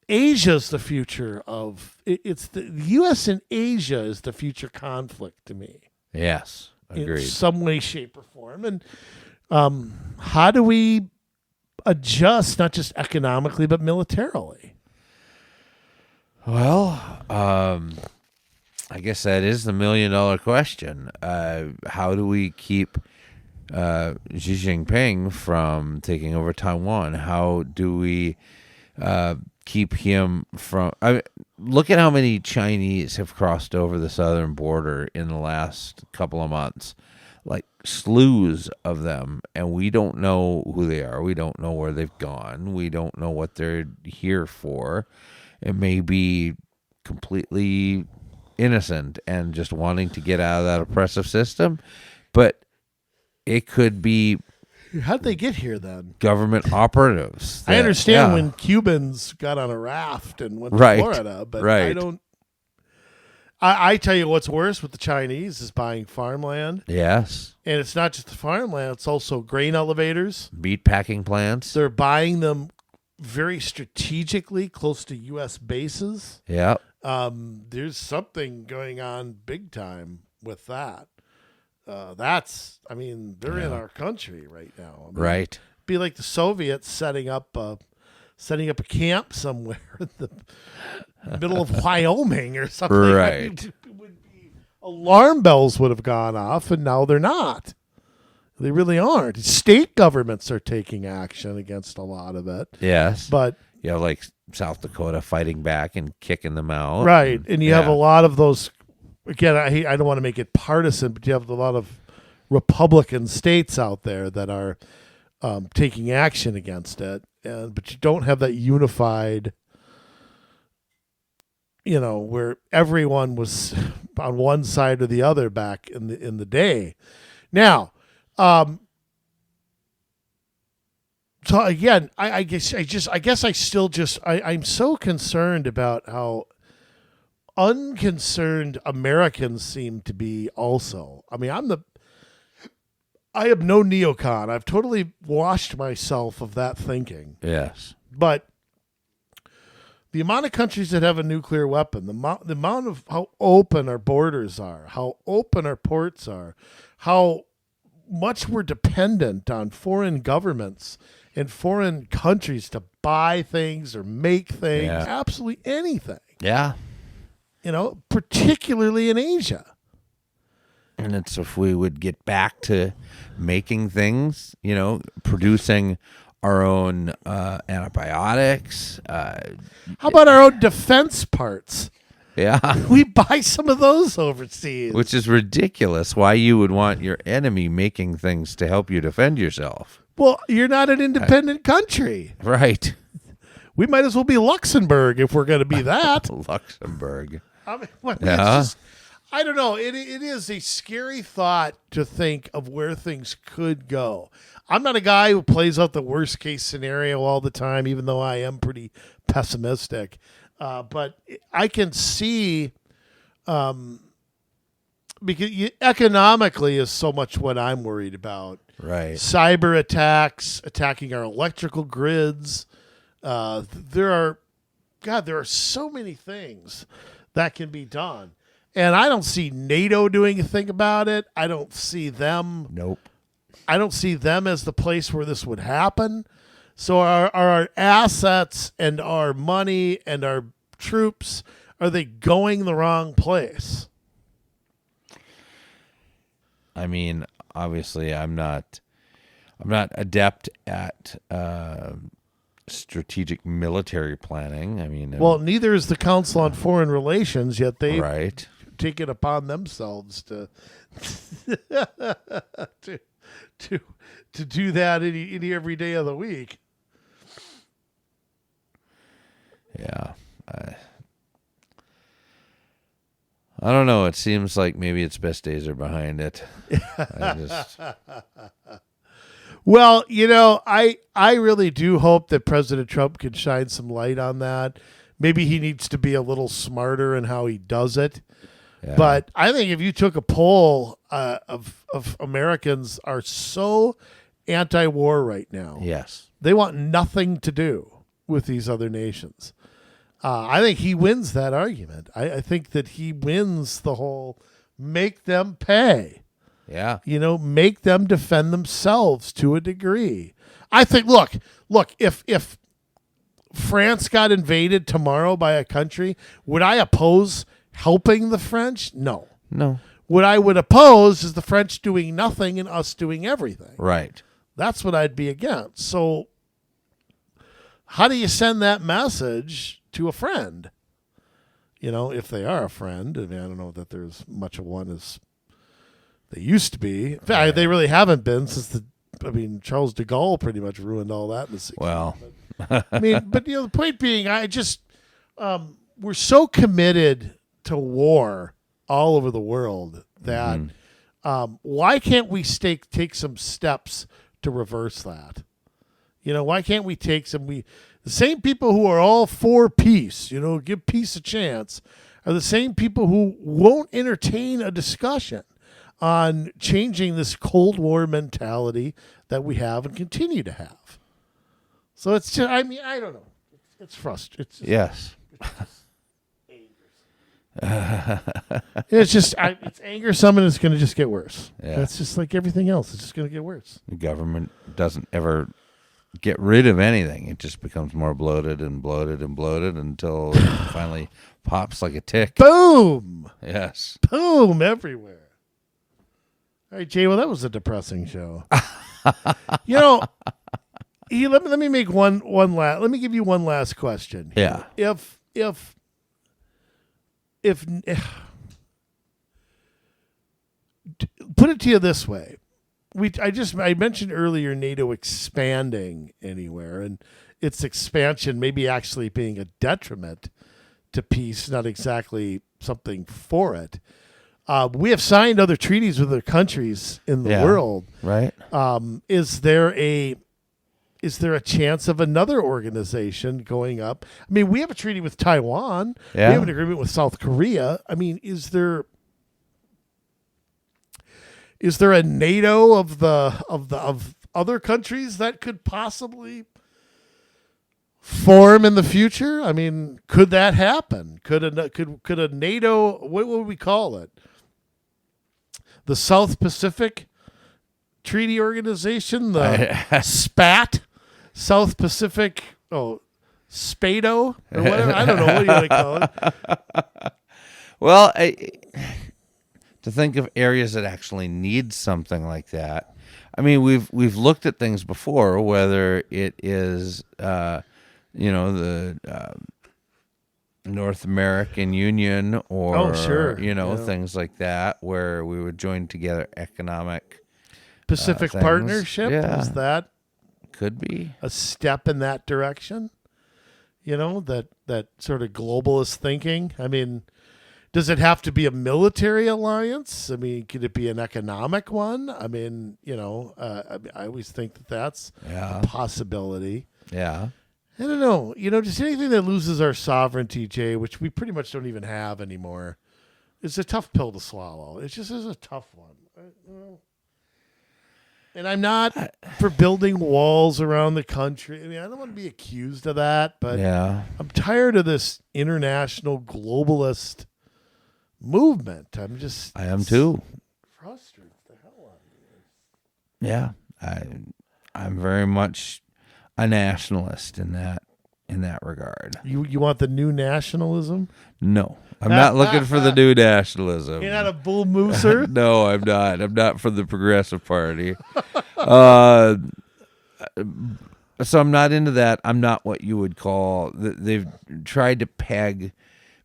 Asia's the future of it's the U.S. and Asia is the future conflict to me. Yes, agreed. In some way, shape, or form. And how do we adjust, not just economically, but militarily? Well, I guess that is the $1 million question. How do we keep Xi Jinping from taking over Taiwan? How do we keep him from... look at how many Chinese have crossed over the southern border in the last couple of months. Like slews of them, and we don't know who they are. We don't know where they've gone. We don't know what they're here for. It may be completely innocent and just wanting to get out of that oppressive system, but it could be... How'd they get here then? Government operatives. I understand when Cubans got on a raft and went to Florida, but I don't... I tell you what's worse with the Chinese is buying farmland. Yes. And it's not just the farmland, it's also grain elevators. Meat packing plants. They're buying them very strategically close to U.S. bases. Yeah. There's something going on big time with that. They're in our country right now. Right. Be like the Soviets setting up a camp somewhere in the middle of Wyoming or something. Right. Alarm bells would have gone off, and now they're not. They really aren't. State governments are taking action against a lot of it. Yes. But like South Dakota fighting back and kicking them out. Right. And you have a lot of those. Again, I don't want to make it partisan, but you have a lot of Republican states out there that are taking action against it. But you don't have that unified, where everyone was on one side or the other back in the day. Now, so again, I'm so concerned about how unconcerned Americans seem to be also. I have no neocon. I've totally washed myself of that thinking. Yes. But the amount of countries that have a nuclear weapon, the amount of how open our borders are, how open our ports are, how much we're dependent on foreign governments and foreign countries to buy things or make things, absolutely anything. Yeah. Particularly in Asia. And it's if we would get back to making things, producing our own antibiotics. How about our own defense parts? Yeah. We buy some of those overseas. Which is ridiculous. Why you would want your enemy making things to help you defend yourself. Well, you're not an independent country. Right. We might as well be Luxembourg if we're going to be that. Luxembourg. I don't know. It is a scary thought to think of where things could go. I'm not a guy who plays out the worst case scenario all the time, even though I am pretty pessimistic. But I can see, because economically is so much what I'm worried about. Right. Cyber attacks, attacking our electrical grids. There are so many things that can be done. And I don't see NATO doing a thing about it. I don't see them. Nope. I don't see them as the place where this would happen. So our assets and our money and our troops, are they going the wrong place? I mean, obviously, I'm not adept at strategic military planning. I mean, well, neither is the Council on Foreign Relations, yet they right. take it upon themselves to to do that any every day of the week. Yeah. I don't know. It seems like maybe its best days are behind it. Well, I really do hope that President Trump can shine some light on that. Maybe he needs to be a little smarter in how he does it. Yeah. But I think if you took a poll of Americans are so anti-war right now. Yes. They want nothing to do with these other nations. I think he wins that argument. I think that he wins the whole make them pay. Yeah. Make them defend themselves to a degree. I think, look, if France got invaded tomorrow by a country, would I oppose helping the French? No. What I would oppose is the French doing nothing and us doing everything. Right. That's what I'd be against. So how do you send that message to a friend? If they are a friend. I mean, I don't know that there's much of one as they used to be. In fact, they really haven't been since Charles de Gaulle pretty much ruined all that in the 60s. Well, but the point being, we're so committed to war all over the world that why can't we take some steps to reverse that? Why can't we take the same people who are all for peace, give peace a chance, are the same people who won't entertain a discussion on changing this Cold War mentality that we have and continue to have. So it's just, I don't know. It's frustrating. Yes. It's just it's angersome, and it's going to just get worse. Yeah. That's just like everything else. It's just going to get worse. The government doesn't ever get rid of anything. It just becomes more bloated and bloated and bloated until it finally pops like a tick. Boom! Yes. Boom everywhere. All right, Jay, well, that was a depressing show. Let me make let me give you one last question. Yeah. If put it to you this way. I mentioned earlier NATO expanding anywhere, and its expansion maybe actually being a detriment to peace, not exactly something for it. We have signed other treaties with other countries in the world. Right. Is there a chance of another organization going up? I mean, we have a treaty with Taiwan. Yeah. We have an agreement with South Korea. I mean, is there a NATO of other countries that could possibly form in the future? I mean, could that happen? Could a NATO? What would we call it? The South Pacific Treaty Organization, the SPAT, South Pacific, SPATO, or whatever. I don't know. What do you want to call it? Well, to think of areas that actually need something like that. I mean, we've looked at things before, whether it is, the North American Union or, things like that, where we would join together economic Pacific Partnership. Yeah. Is that could be a step in that direction? That sort of globalist thinking. I mean, Does it have to be a military alliance? I mean, could it be an economic one? I mean, I always think that that's a possibility. Yeah. I don't know. Just anything that loses our sovereignty, Jay, which we pretty much don't even have anymore, is a tough pill to swallow. It just is a tough one. And I'm not for building walls around the country. I mean, I don't want to be accused of that, but I'm tired of this international globalist movement. I am too. Frustrated the hell out of me. Yeah. I'm very much a nationalist in that regard. You want the new nationalism? No. I'm not looking for the new nationalism. You're not a bull mooser? No, I'm not. I'm not from the Progressive Party. So I'm not into that. I'm not what you would call... They've tried to peg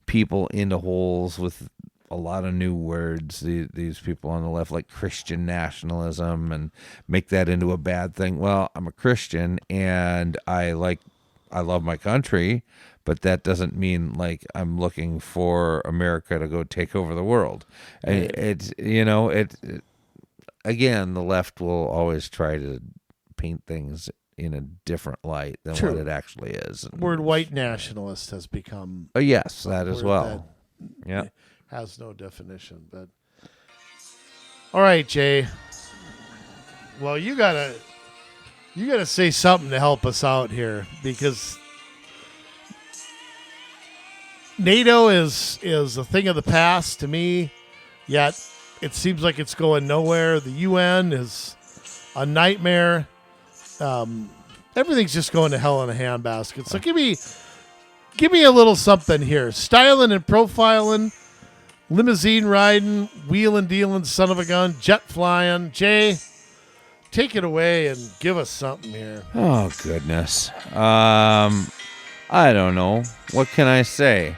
people into holes with a lot of new words, these people on the left, like Christian nationalism, and make that into a bad thing. Well, I'm a Christian, and I love my country, but that doesn't mean like I'm looking for America to go take over the world. Again, the left will always try to paint things in a different light than what it actually is. The word white nationalist has become yes, that as well. Yeah, has no definition. But all right, Jay. Well, you gotta say something to help us out here, because NATO is a thing of the past to me, yet it seems like it's going nowhere. The UN is a nightmare. Everything's just going to hell in a handbasket. So give me a little something here. Styling and profiling, limousine riding, wheeling dealing, son of a gun, jet flying. Jay, take it away and give us something here. Oh, goodness. I don't know. What can I say?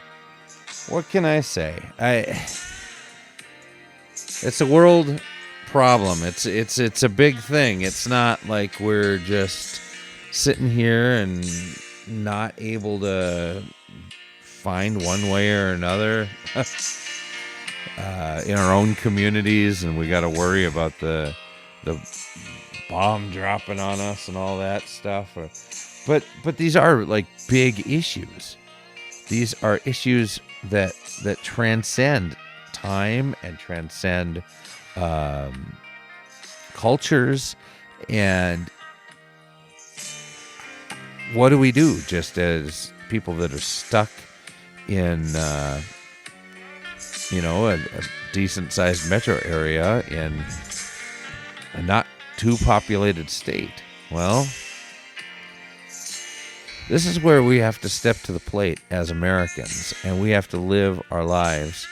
It's a world problem. It's a big thing. It's not like we're just sitting here and not able to find one way or another in our own communities, and we got to worry about the bomb dropping on us and all that stuff. But these are like big issues. These are issues that transcend time and transcend cultures. And what do we do just as people that are stuck in a decent sized metro area in a not too populated state? Well, this is where we have to step to the plate as Americans, and we have to live our lives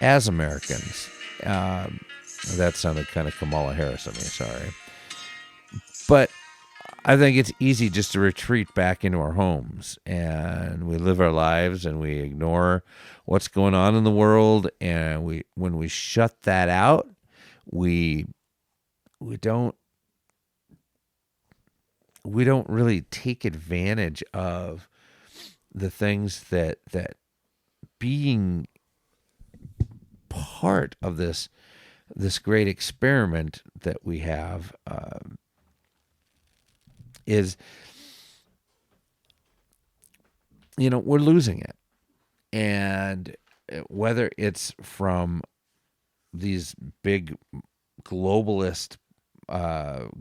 as Americans. That sounded kind of Kamala Harris of me, sorry. But I think it's easy just to retreat back into our homes, and we live our lives and we ignore what's going on in the world. And when we shut that out, we don't really take advantage of the things that being part of this great experiment that we have is, we're losing it. And whether it's from these big globalist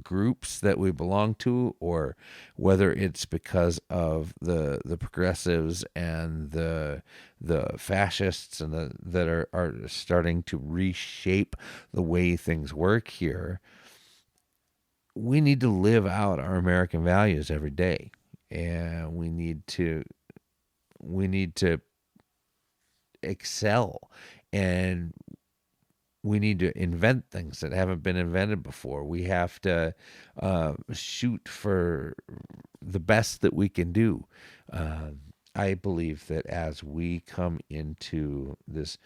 groups that we belong to, or whether it's because of the progressives and the fascists and that are starting to reshape the way things work here, we need to live out our American values every day, and we need to excel, and we need to invent things that haven't been invented before. We have to shoot for the best that we can do. I believe that as we come into this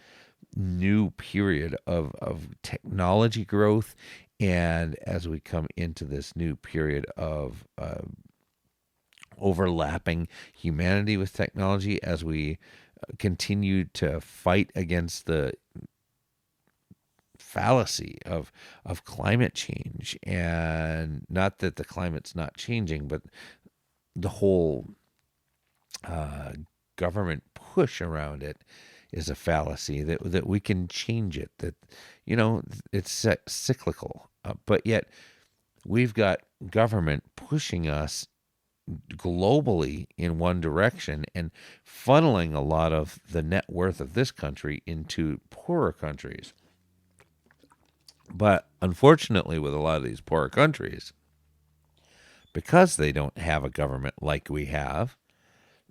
new period of technology growth, and as we come into this new period of overlapping humanity with technology, as we continue to fight against the fallacy of climate change, and not that the climate's not changing, but the whole government push around it is a fallacy, that we can change it, that, it's cyclical, but yet we've got government pushing us globally in one direction and funneling a lot of the net worth of this country into poorer countries. But unfortunately, with a lot of these poorer countries, because they don't have a government like we have,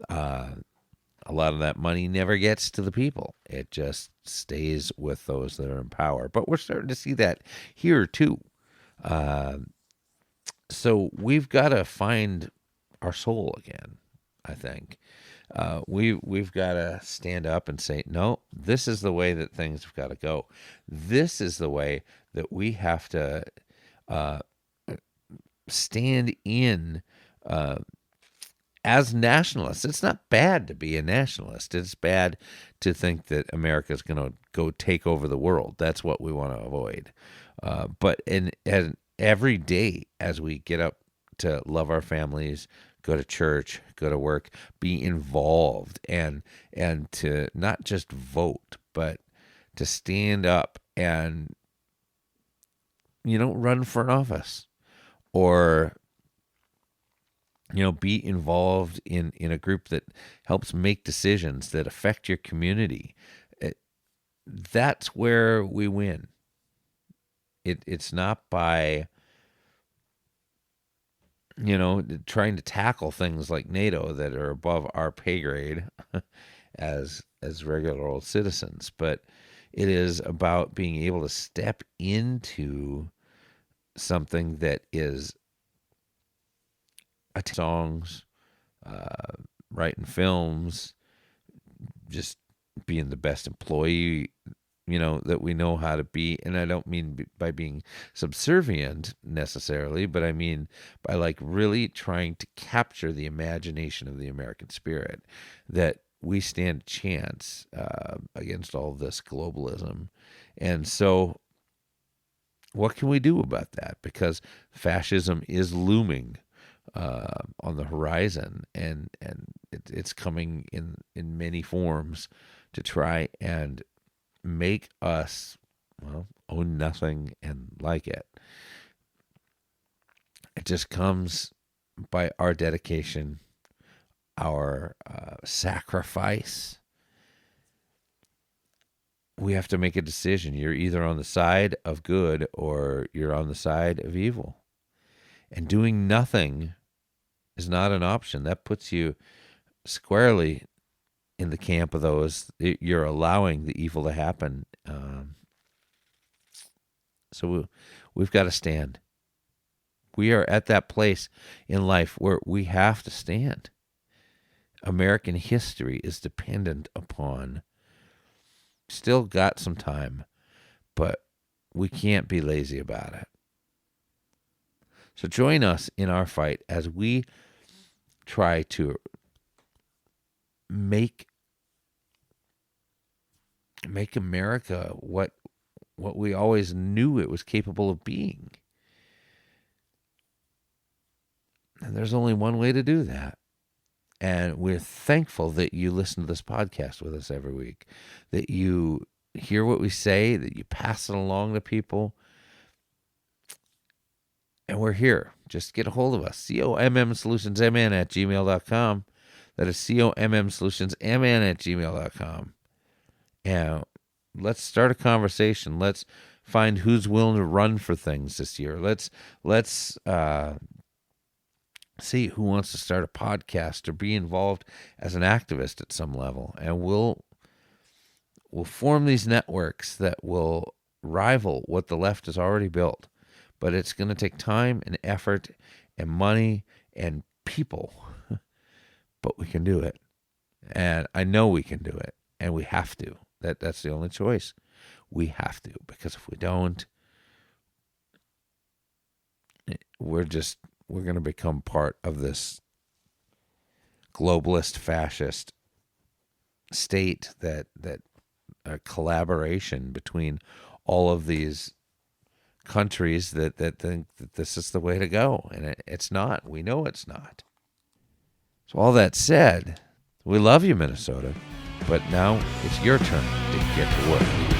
a lot of that money never gets to the people. It just stays with those that are in power. But we're starting to see that here too. So we've got to find our soul again, I think. We've got to stand up and say, no, this is the way that things have got to go. This is the way that we have to stand in as nationalists. It's not bad to be a nationalist. It's bad to think that America is going to go take over the world. That's what we want to avoid. But every day as we get up to love our families, go to church, go to work, be involved, and to not just vote, but to stand up and, run for an office, or, be involved in a group that helps make decisions that affect your community. That's where we win. It's not by, trying to tackle things like NATO that are above our pay grade as regular old citizens, but it is about being able to step into something that is songs, writing films, just being the best employee, that we know how to be. And I don't mean by being subservient necessarily, but I mean by really trying to capture the imagination of the American spirit, that we stand a chance against all this globalism. And so what can we do about that? Because fascism is looming on the horizon, and it's coming in many forms to try and make us, own nothing and like it. It just comes by our dedication, our sacrifice. We have to make a decision. You're either on the side of good or you're on the side of evil. And doing nothing is not an option. That puts you squarely in the camp of those. You're allowing the evil to happen. So we've got to stand. We are at that place in life where we have to stand. American history is dependent upon. Still got some time, but we can't be lazy about it. So join us in our fight as we try to make America what we always knew it was capable of being. And there's only one way to do that. And we're thankful that you listen to this podcast with us every week, that you hear what we say, that you pass it along to people. And we're here. Just get a hold of us. commsolutionsmn@gmail.com. That is commsolutionsmn@gmail.com. And let's start a conversation. Let's find who's willing to run for things this year. Let's see who wants to start a podcast or be involved as an activist at some level. And we'll form these networks that will rival what the left has already built. But it's going to take time and effort and money and people. But we can do it. And I know we can do it. And we have to. That's the only choice. We have to. Because if we don't, we're going to become part of this globalist, fascist state that a collaboration between all of these countries that think that this is the way to go, and it's not. We know it's not. So all that said, we love you, Minnesota, but now it's your turn to get to work.